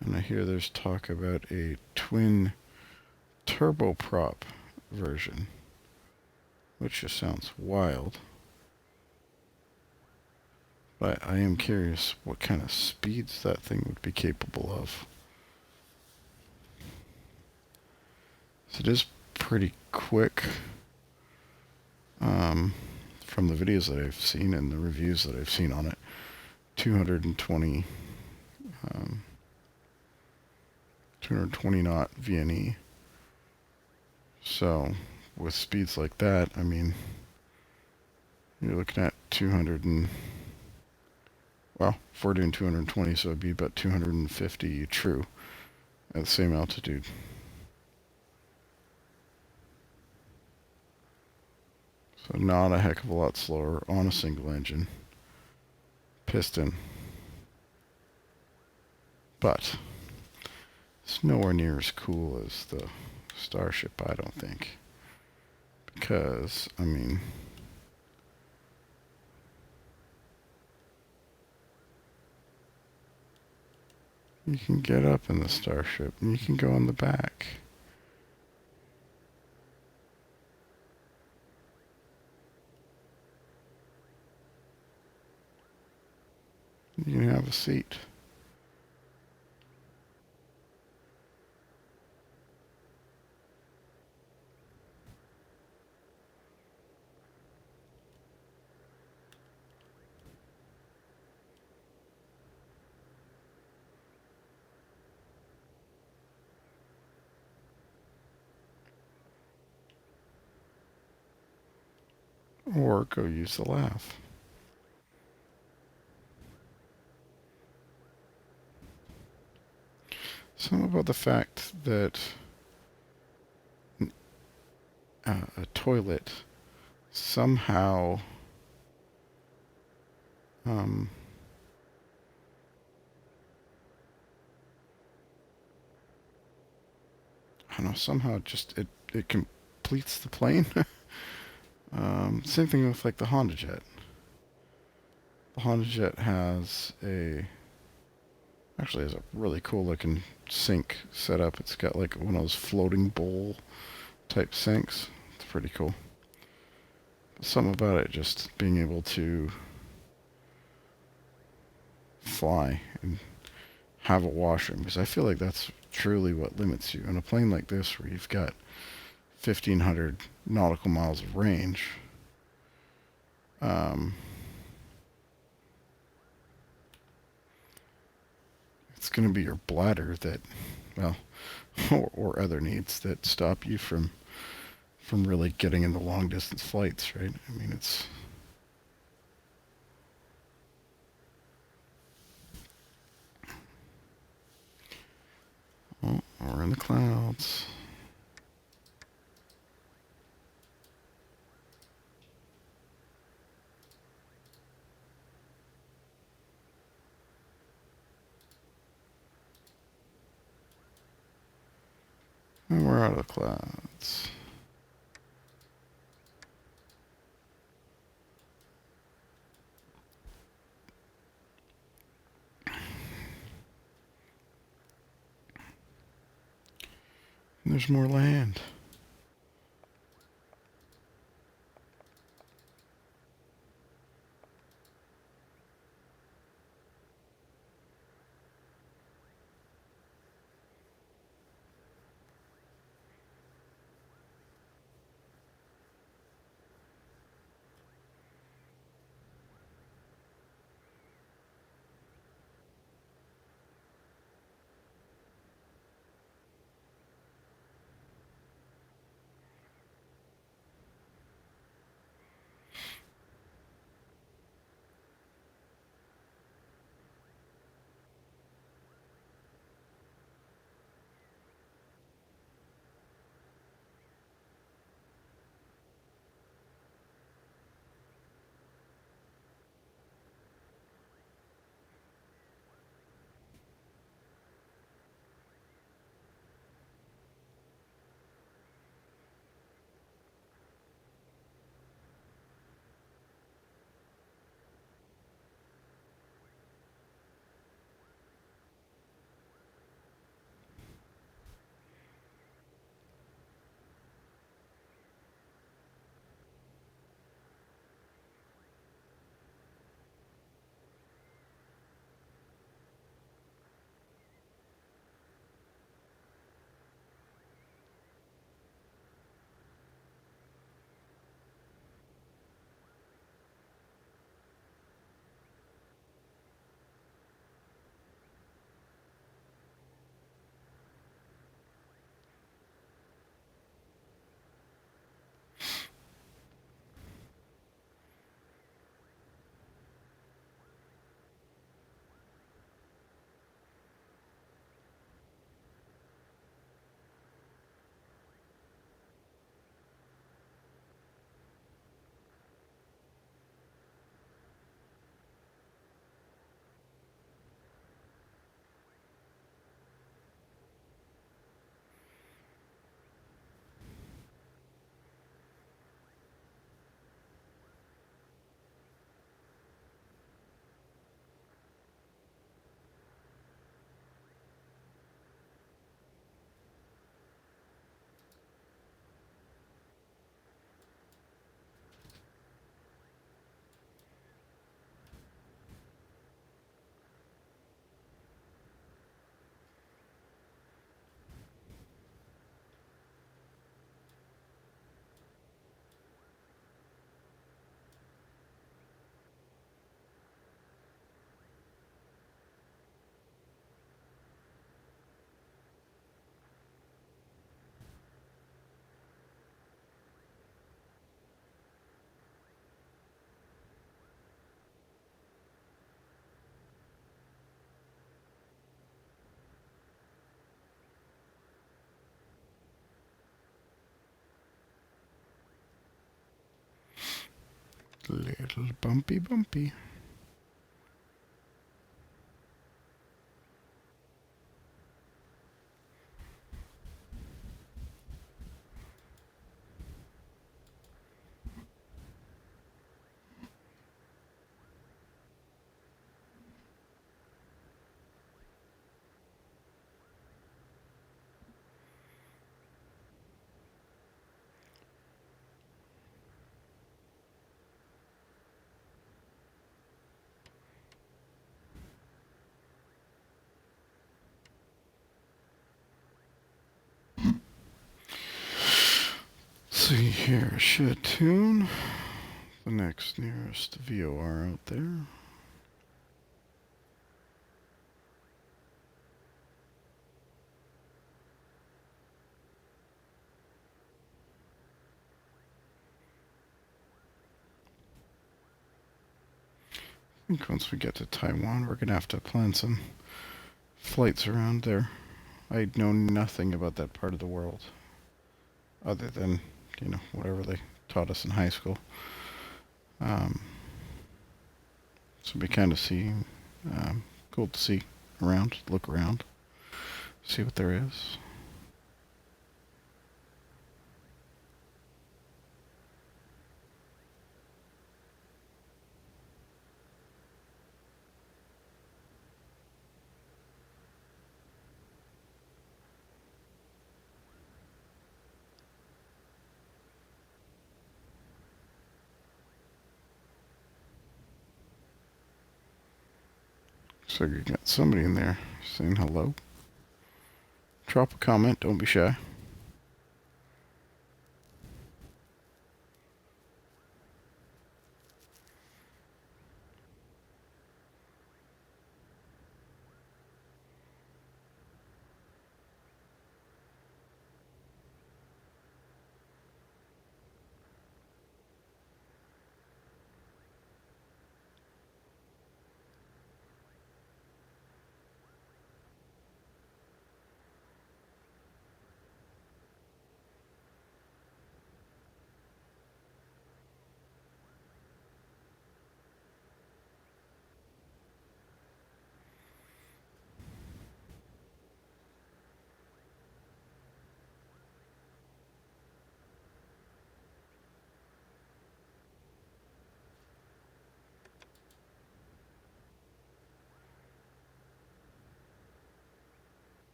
And I hear there's talk about a twin turboprop version, which just sounds wild. But I am curious what kind of speeds that thing would be capable of. So it is pretty quick. From the videos that I've seen and the reviews that I've seen on it, 220 knot VNE. So with speeds like that, I mean, you're looking at 200 and, well, if we're doing 220, so it'd be about 250 true at the same altitude. So not a heck of a lot slower on a single engine piston. But it's nowhere near as cool as the Starship, I don't think. Because, I mean, you can get up in the Starship and you can go in the back. You can have a seat. Or go use the laugh. Something about the fact that a toilet somehow I don't know, somehow just it completes the plane. Same thing with like the Honda Jet. The Honda Jet actually has a really cool looking sink set up. It's got like one of those floating bowl type sinks. It's pretty cool. Something about it just being able to fly and have a washroom, because I feel like that's truly what limits you. On a plane like this where you've got 1,500 nautical miles of range, it's going to be your bladder that, well, or other needs that stop you from really getting into long distance flights, right? I mean, it's oh, we're in the clouds. And we're out of the clouds. And there's more land. Little bumpy bumpy. See here, should tune the next nearest VOR out there. I think once we get to Taiwan, we're gonna have to plan some flights around there. I know nothing about that part of the world, other than, whatever they taught us in high school. So it'd be kind of cool to see around, look around, see what there is. Looks like you got somebody in there saying hello. Drop a comment, don't be shy.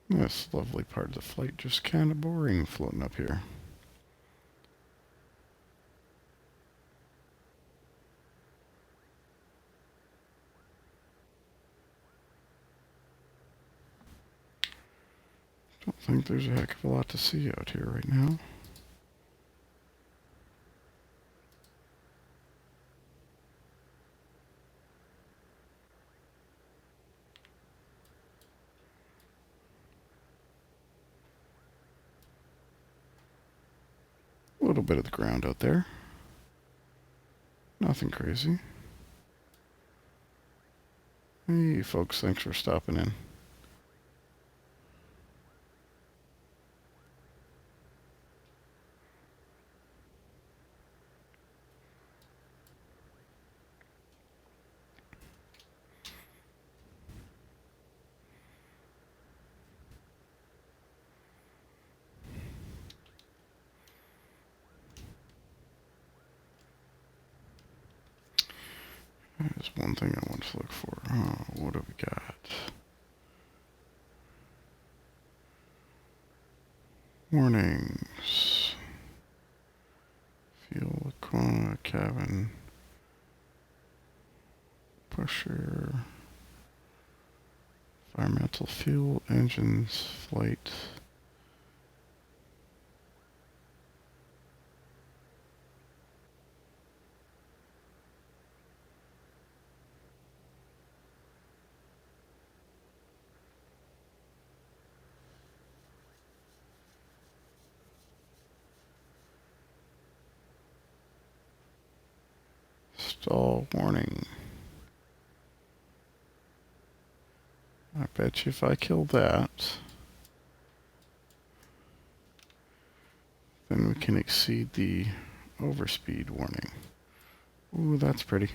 This lovely part of the flight just kind of boring floating up here. Don't think there's a heck of a lot to see out here right now. A little bit of the ground out there. Nothing crazy. Hey folks, thanks for stopping in. There's one thing I want to look for. Oh, what do we got? Warnings. Fuel cabin. Pusher. Environmental fuel, engines, flight. Stall warning. I bet you if I kill that, then we can exceed the overspeed warning. Ooh, that's pretty.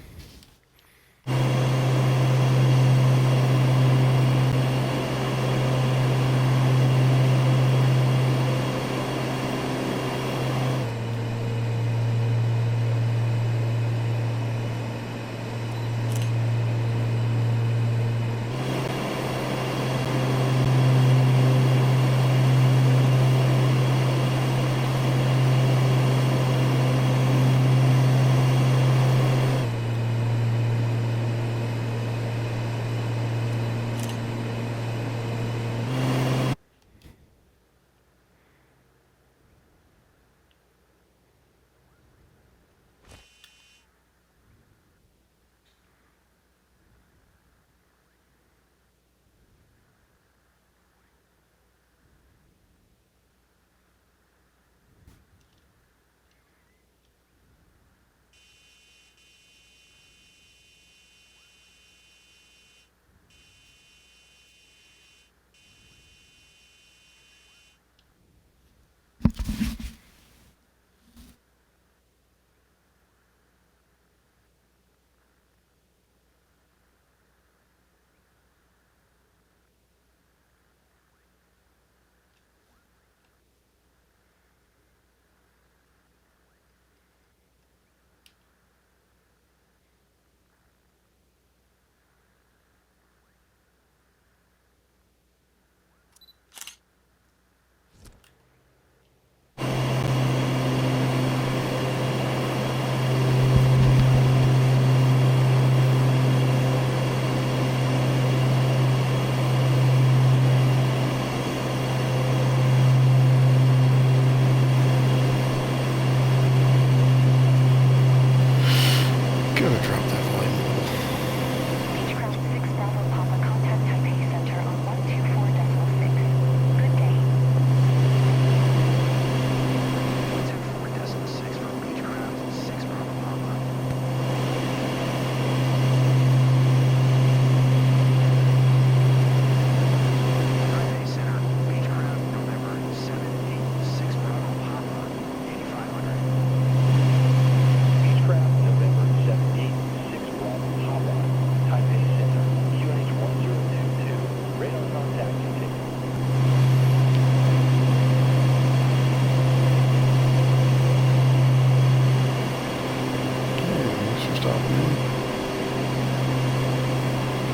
stopping in.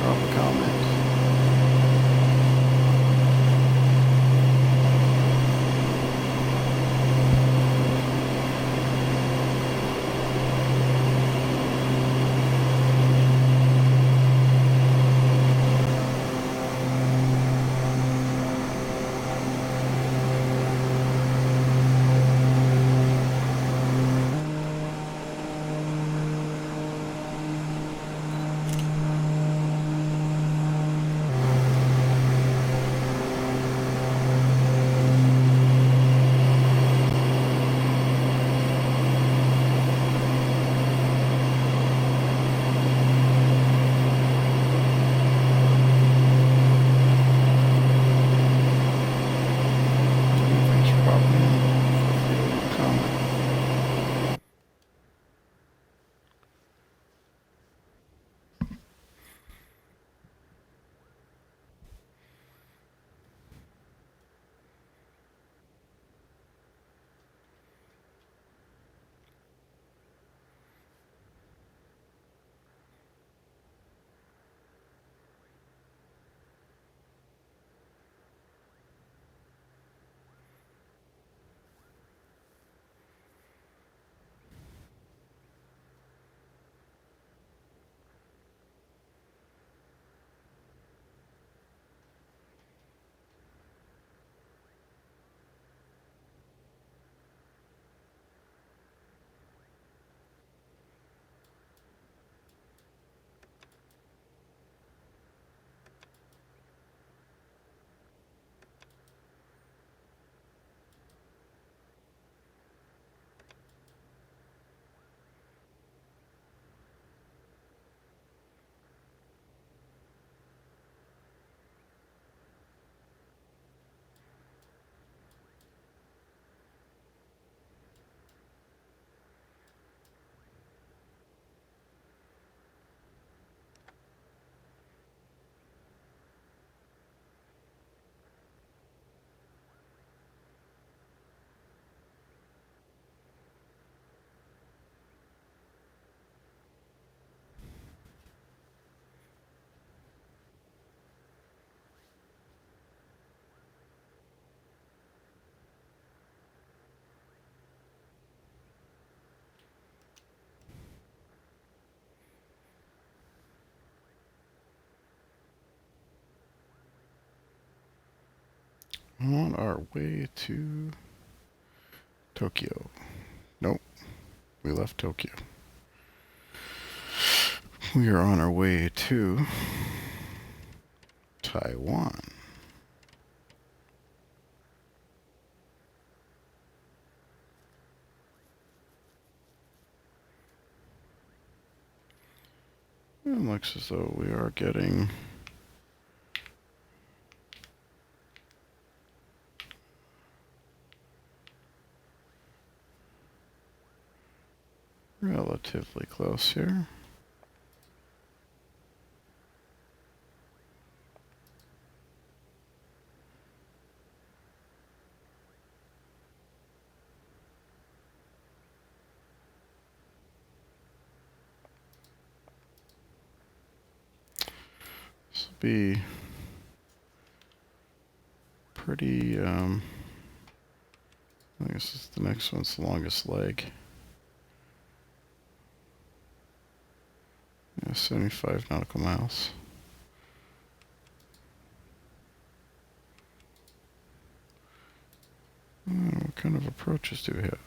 Drop a comment. Thanks for popping in. Feel free to leave a comment. On our way to Tokyo. Nope, we left Tokyo. We are on our way to Taiwan. It looks as though we are getting relatively close here. This will be pretty, I guess the next one's the longest leg. Yeah, 75 nautical miles. What kind of approaches do we have?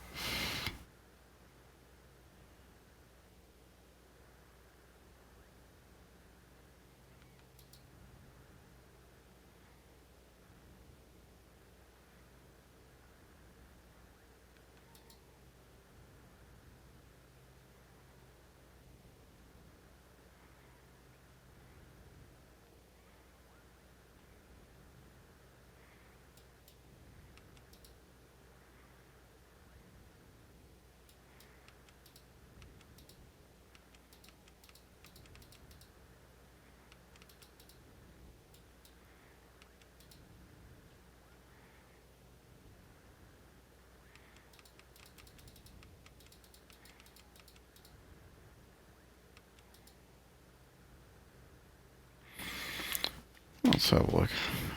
let's have a look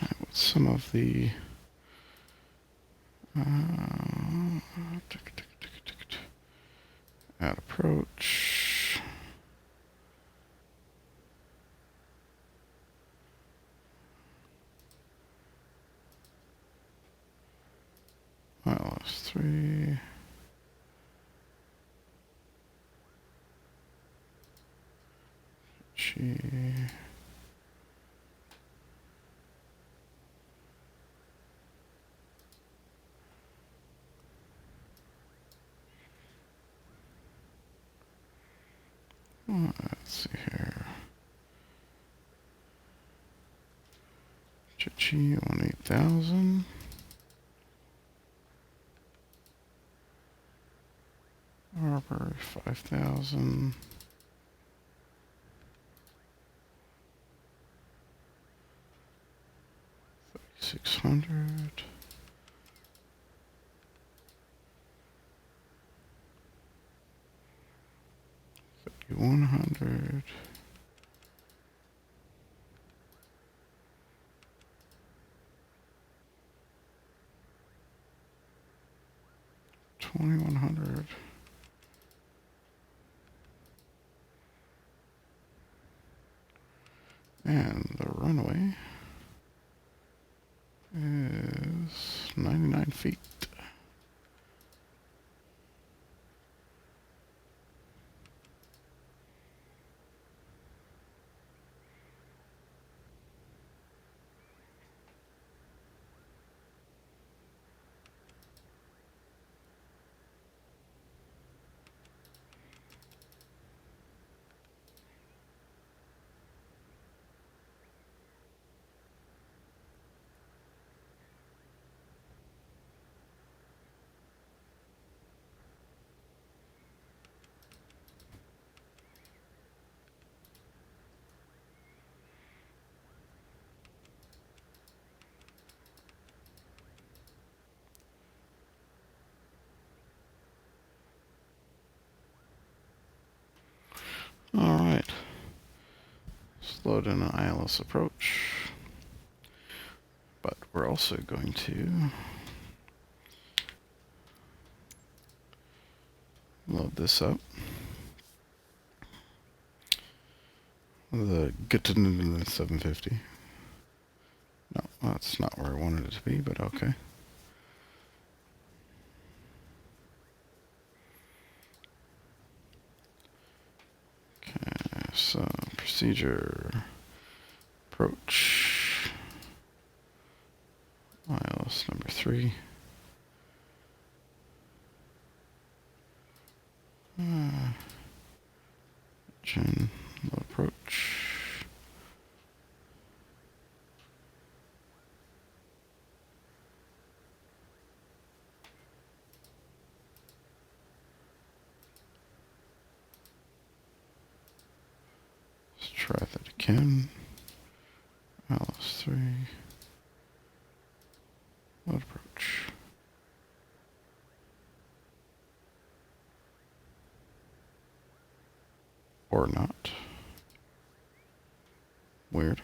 at what some of the at approach. ILS3. G. 8000. Arbor 5000. 600. 100. 2100. And the runway is 99 feet. All right. Slowed in an ILS approach. But we're also going to load this up. The get to the 750. No, that's not where I wanted it to be, but okay. Okay, so procedure, approach, ILS number 3. Engine, low approach. Let's try that again. ILS3, low approach. Or not. Weird.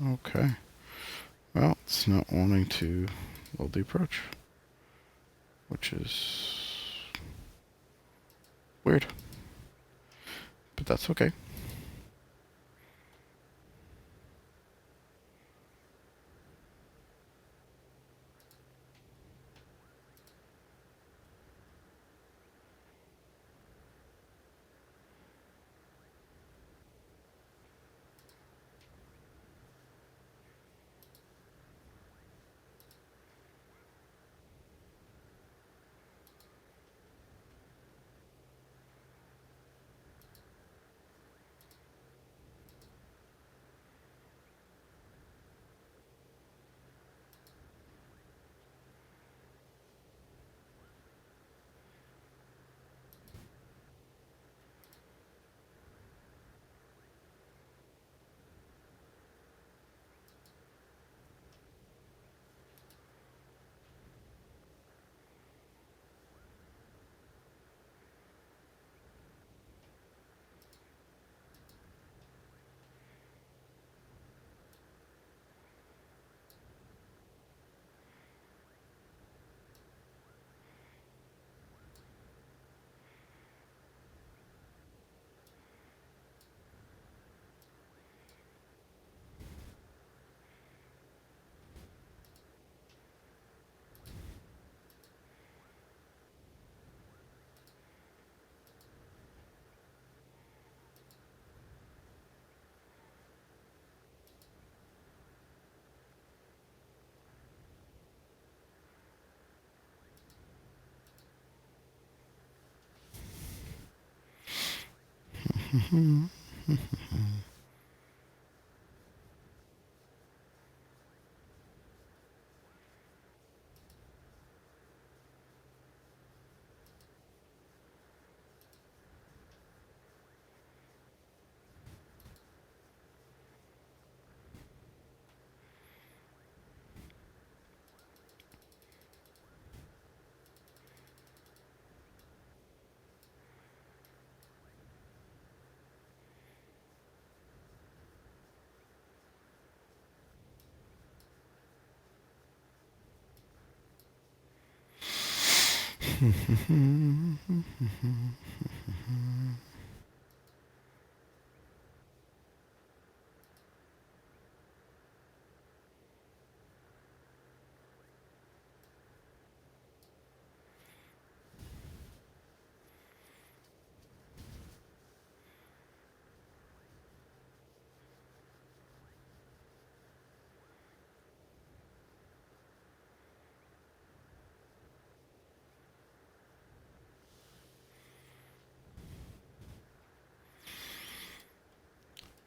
Okay. Well, it's not wanting to load the approach, which is weird, but that's okay.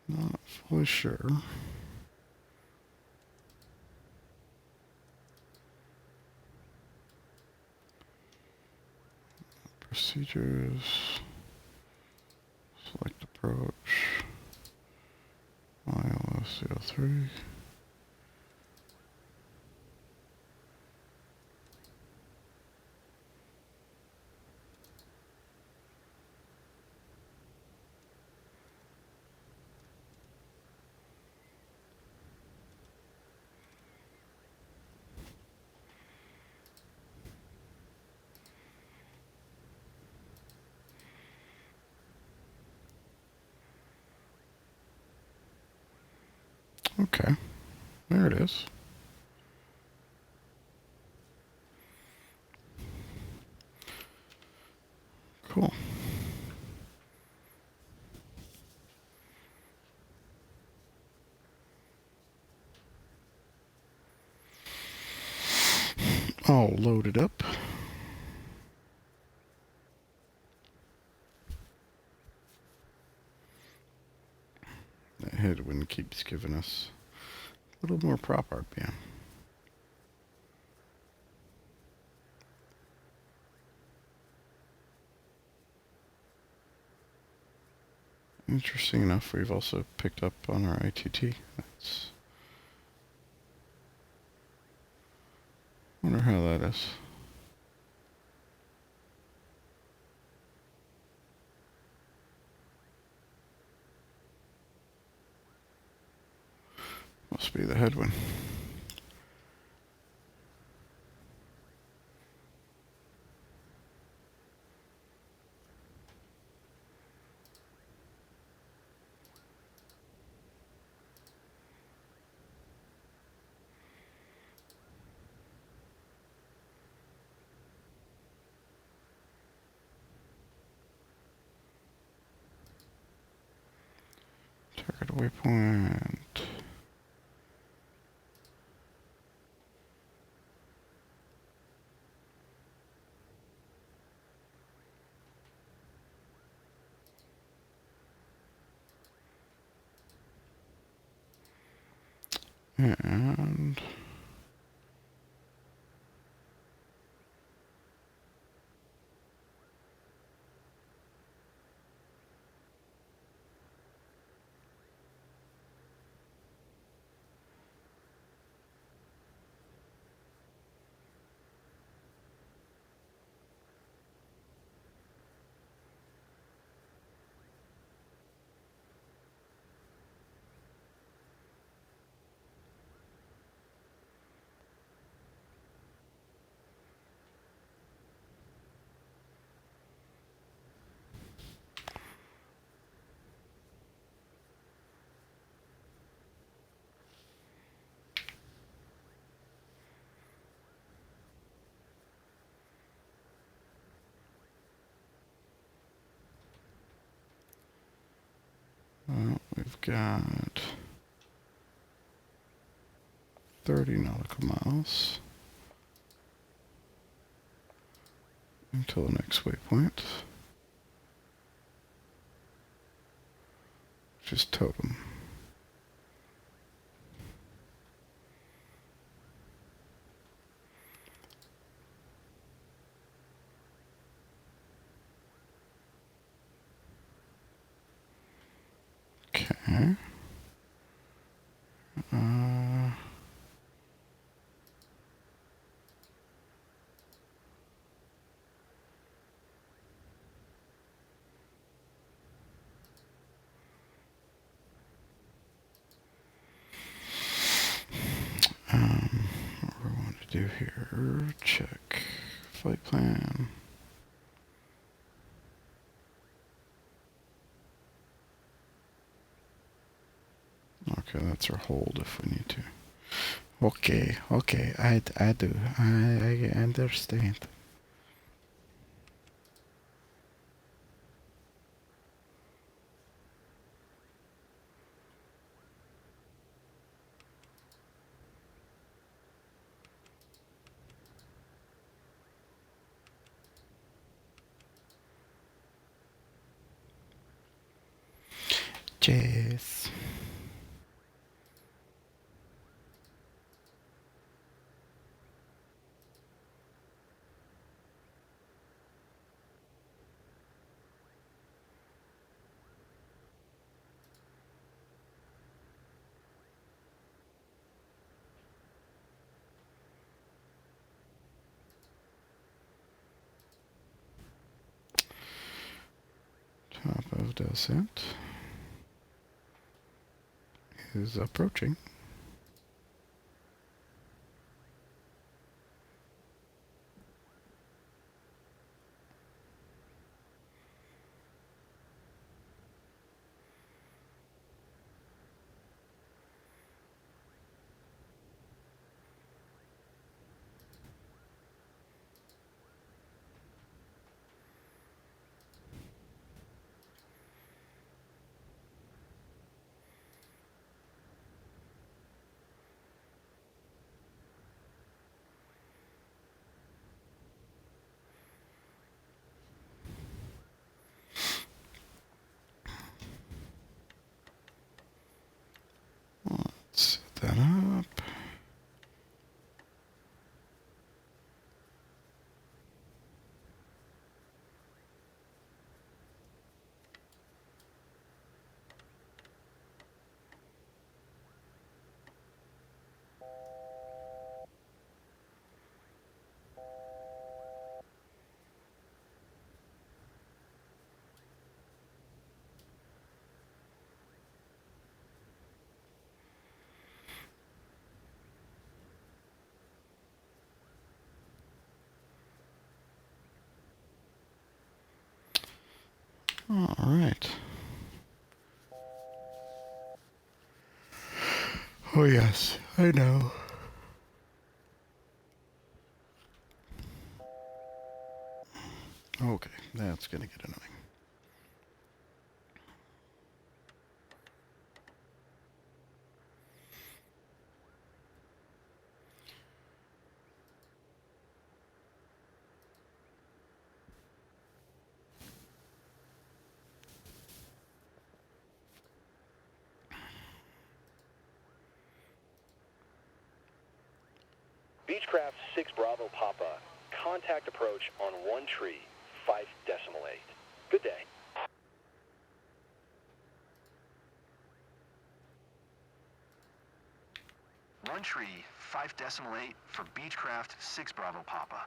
Not fully sure. Procedures. Select approach. ILS 03. Okay, there it is. Cool. All loaded up. That headwind keeps giving us a little more prop RPM. Interesting enough, we've also picked up on our ITT. That's... wonder how that is. Must be the headwind. waypoint. And we've got 30 nautical miles until the next waypoint, which is Totem. Okay. What we want to do here, check flight plan. Okay, that's our hold if we need to. Okay, I do. I understand. Cheers. Top of descent is approaching. Let's set that up. All right. Oh yes, I know. Okay, that's gonna get annoying. Beechcraft 6 Bravo Papa. Contact approach on 1 tree, 5 decimal 8. Good day. One tree, 5 decimal 8 for Beechcraft 6 Bravo Papa.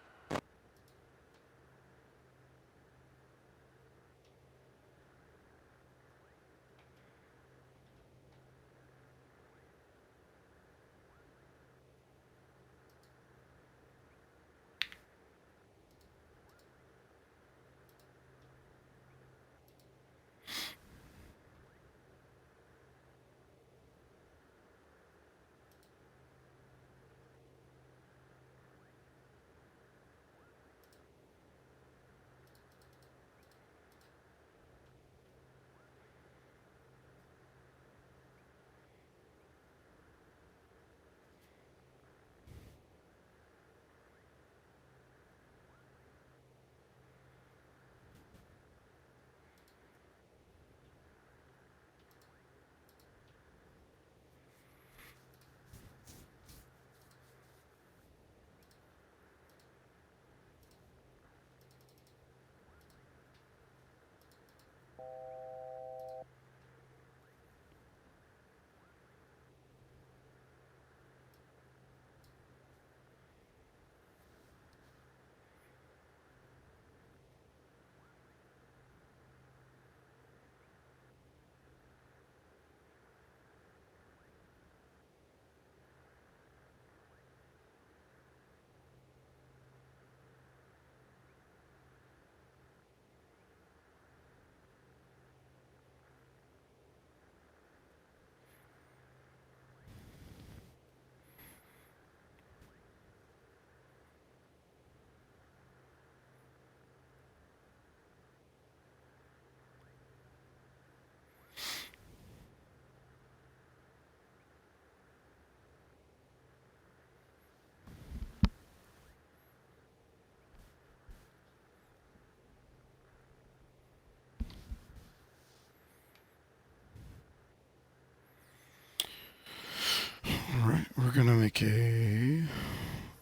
Alright, we're gonna make a...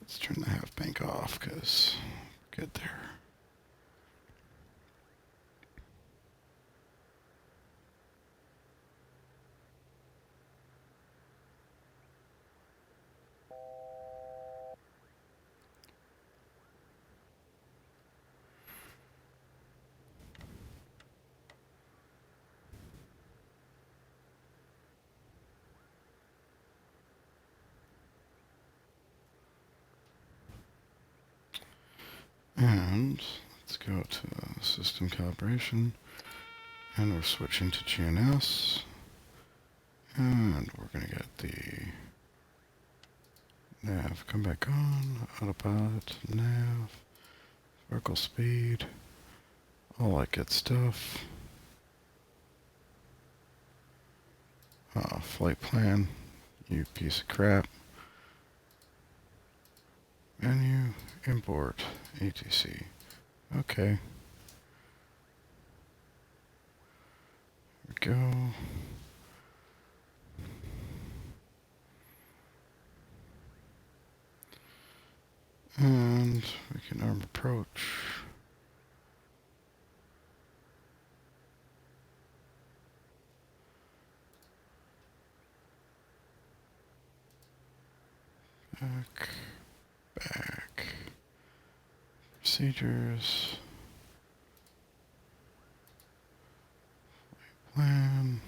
Let's turn the half bank off, because... Good there. And let's go to system calibration, and we're switching to GNS, and we're going to get the nav come back on, autopilot, nav, vertical speed, all that good stuff. Flight plan, you piece of crap. Menu, import, ATC. Okay. Here we go. And we can arm approach. Back. Procedures. Plan.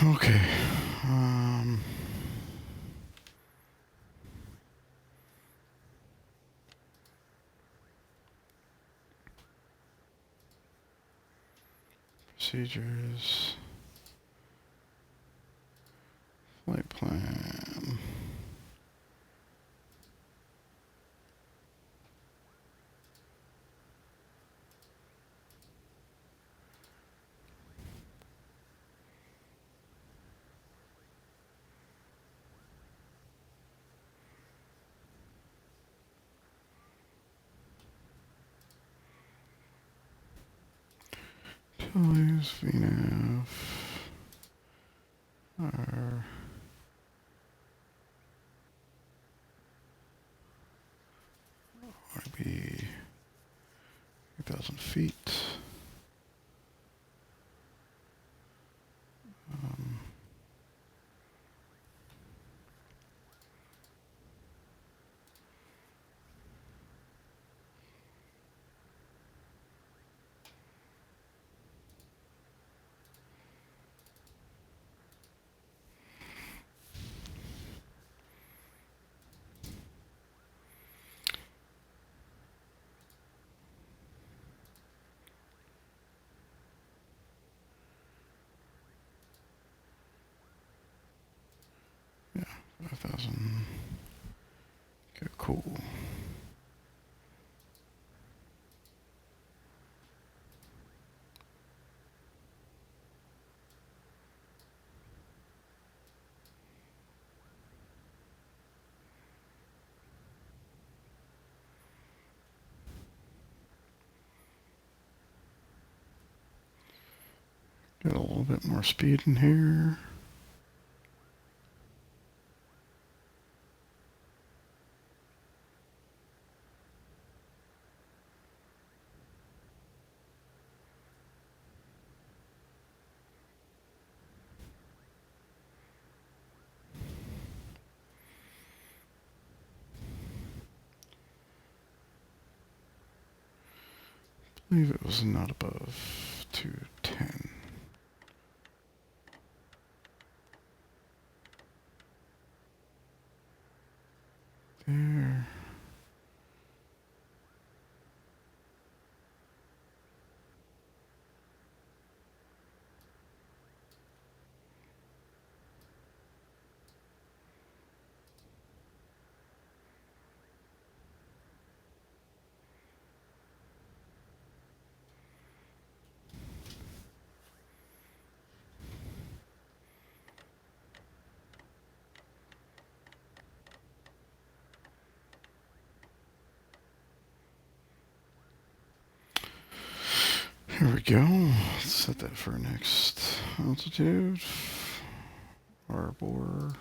Okay. Procedures. Flight plan. Utilities, VNAV. R. YB. 3,000 feet. Yeah, 5,000. Okay, cool. Get a little bit more speed in here. I believe it was not above 210. There. Here we go. Let's set that for next altitude. Arbor.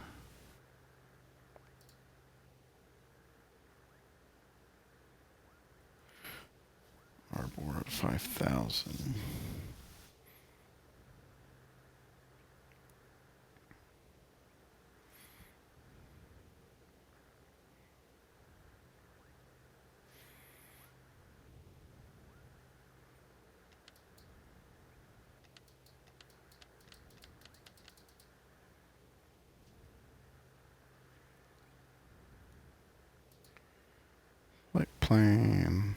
Arbor at 5,000. Flight plan.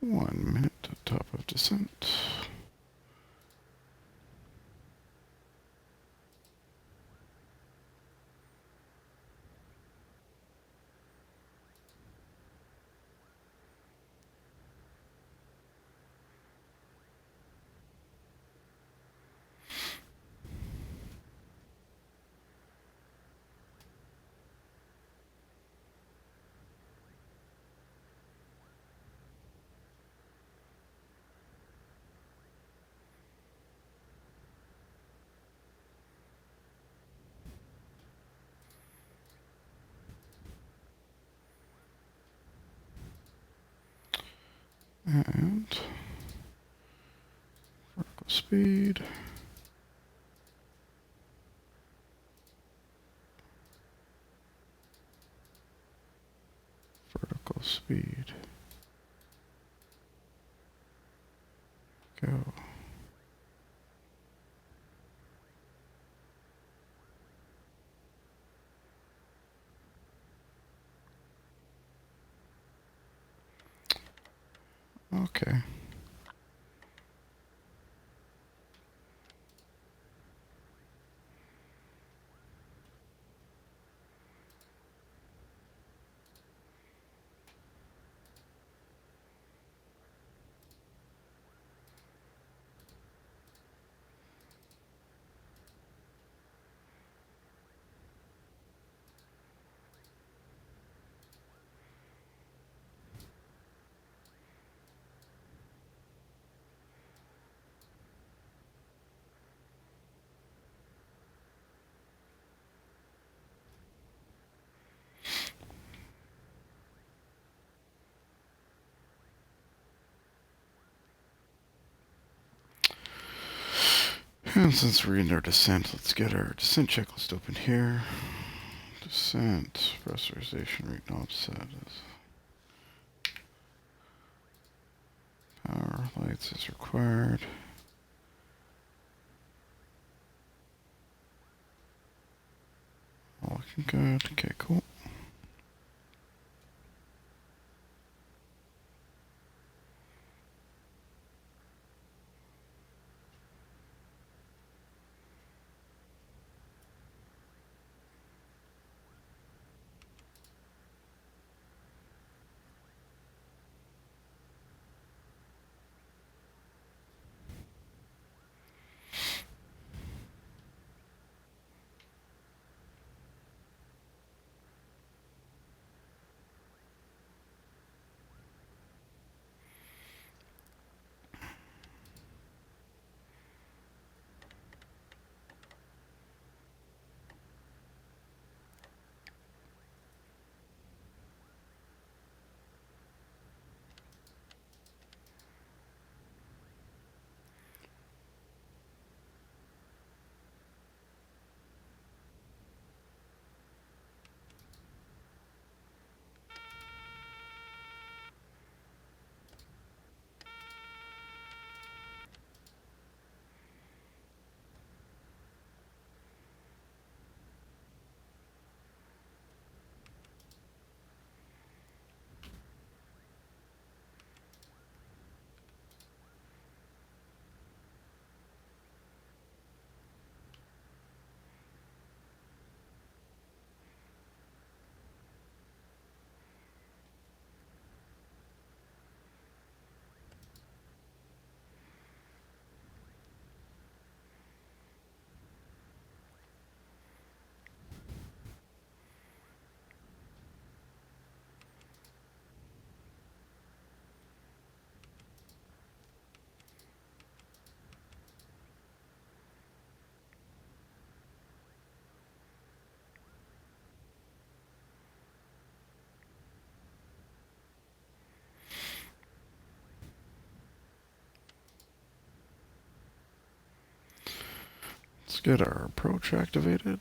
1 minute to top of descent. And vertical speed. Vertical speed. Go. Okay. And since we're in our descent, let's get our descent checklist open here. Descent, pressurization rate knob set is power lights is required. All looking good. Okay, cool. Let's get our approach activated.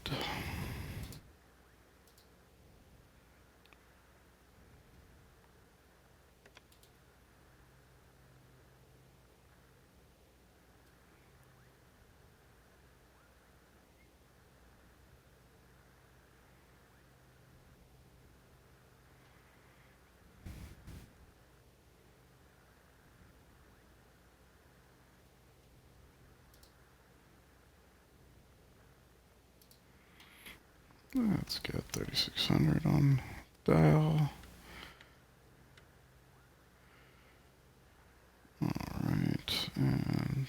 Let's get 3600 on dial. Alright, and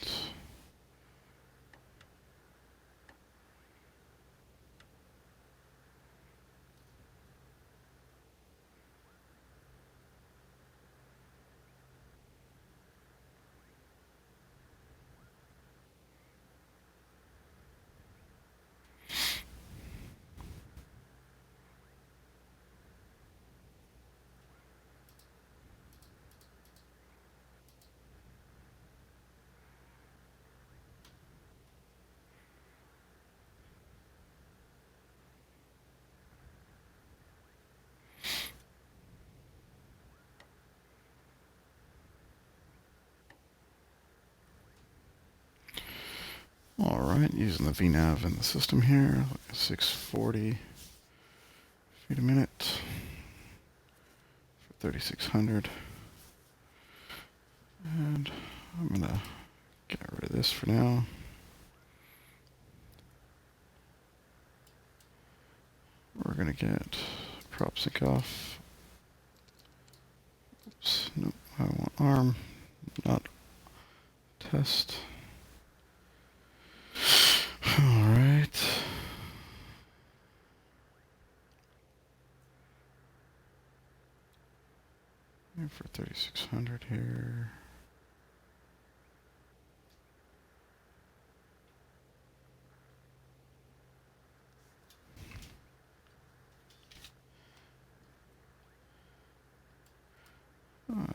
alright, using the VNav in the system here, 640 feet a minute for 3600. And I'm gonna get rid of this for now. We're gonna get prop sync off. Oops, nope, I want arm, not test. Alright. And for 3600 here.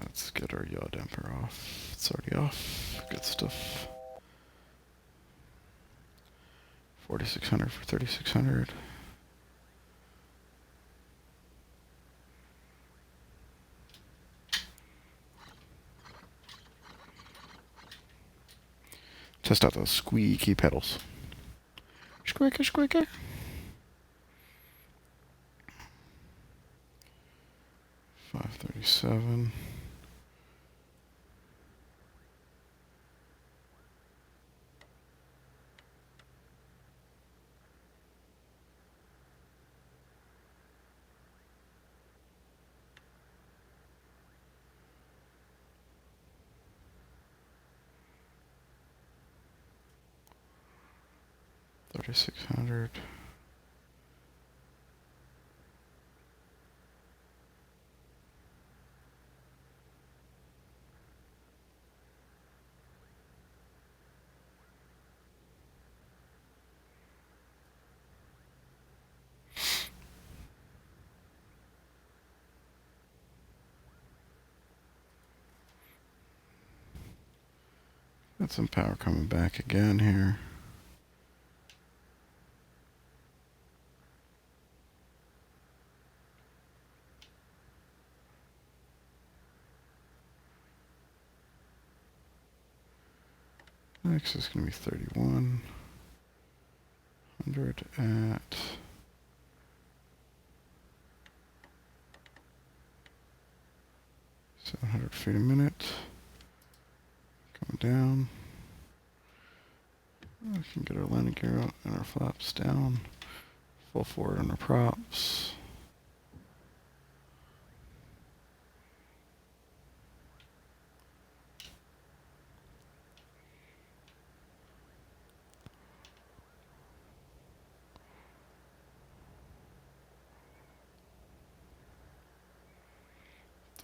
Let's get our yaw damper off. It's already off. Good stuff. 4600 for 3600. Test out those squeaky pedals. Squeaky, squeaky. 537. $3,600. Got some power coming back again here. Next is going to be 3,100 at 700 feet a minute. Coming down. We can get our landing gear out and our flaps down. Full forward on our props.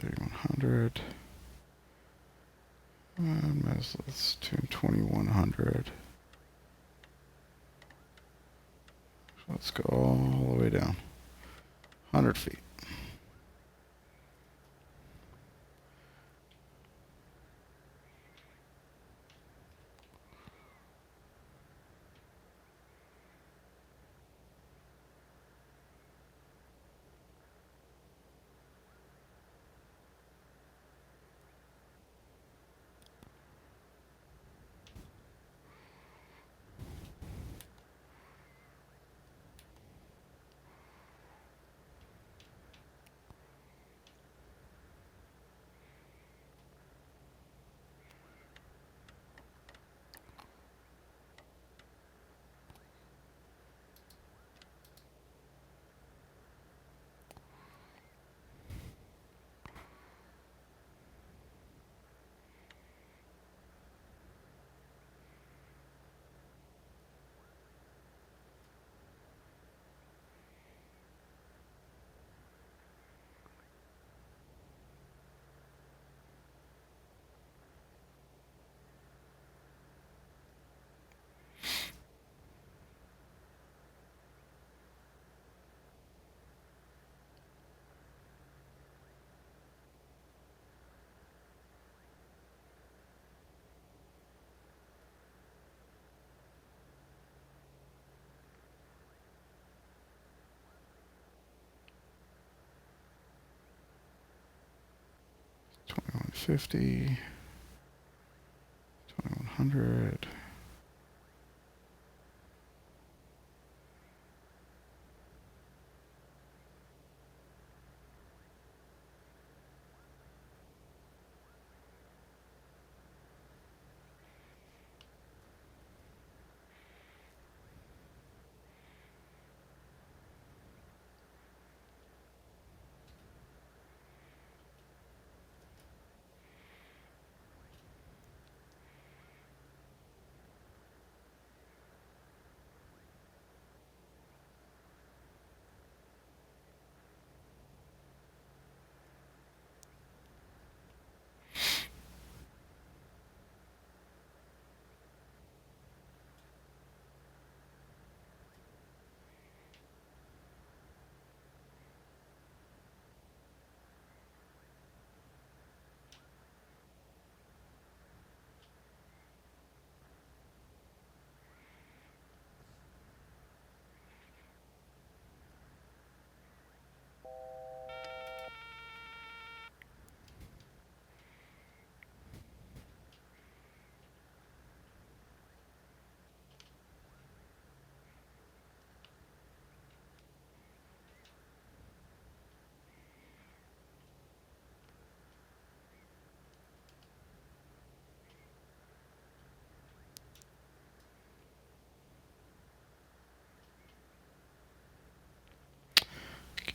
$3,100. And let's tune 2,100. So let's go all the way down. 100 feet. 2150, 2100.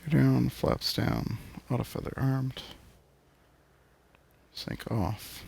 Gear down, flaps down, auto feather armed, sync off.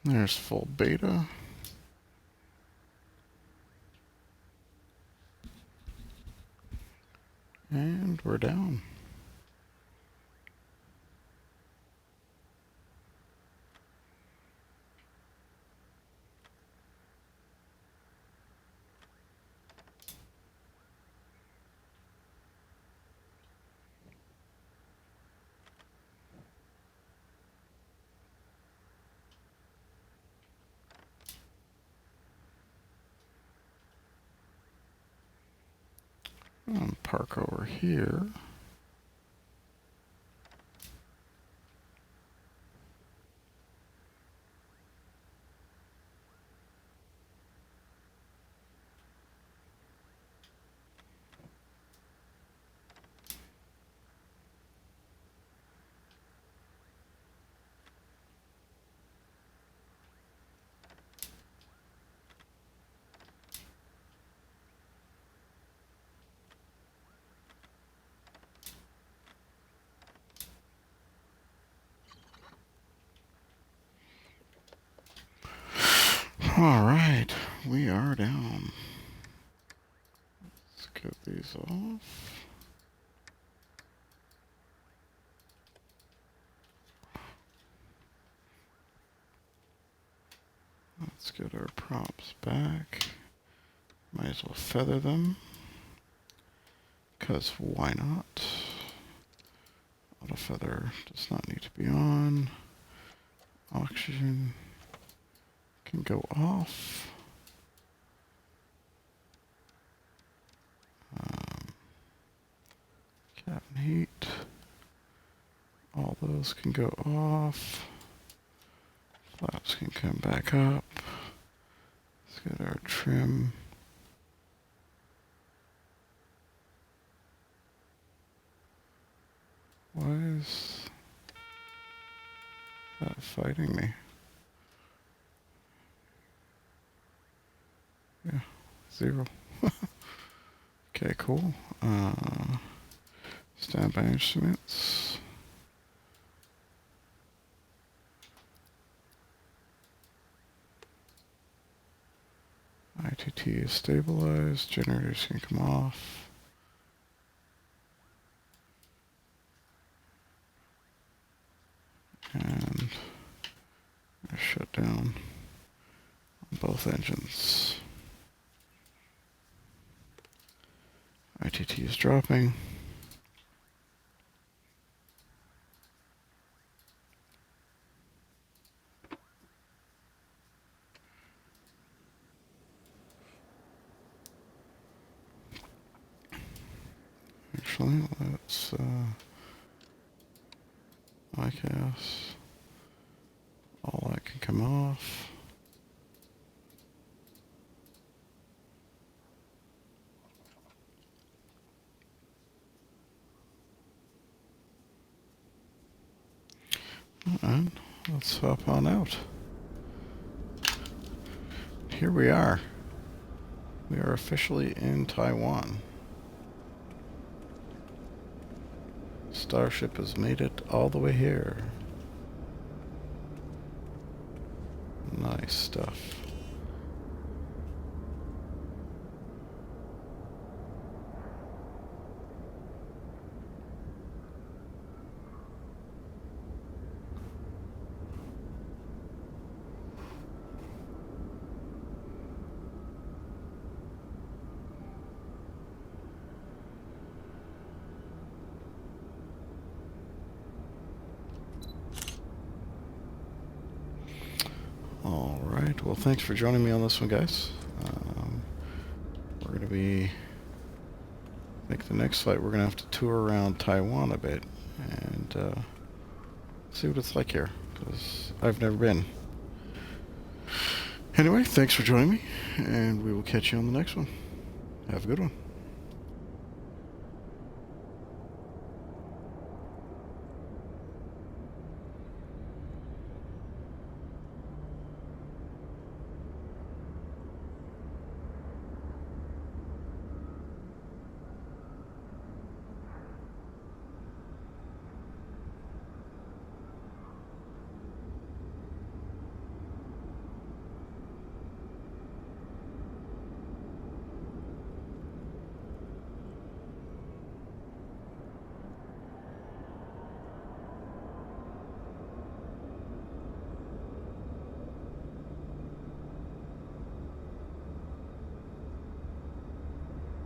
There's full beta. And we're down. Park over here. All right, we are down. Let's Get these off. Let's get our props back. Might as well feather them. Because why not? Auto feather does not need to be on. Oxygen can go off. Cabin heat. All those can go off. Flaps can come back up. Let's get our trim. Why is that fighting me? Yeah, 0. Okay, cool. Standby instruments. ITT is stabilized. Generators can come off. And shut down on both engines. ITT is dropping. Actually, let's KTAS. All that can come off. And let's hop on out. Here we are. We are officially in Taiwan. Starship has made it all the way here. Nice stuff. Alright, well thanks for joining me on this one, guys. We're going to be, I think the next flight we're going to have to tour around Taiwan a bit and see what it's like here, because I've never been. Anyway, thanks for joining me, and we will catch you on the next one. Have a good one.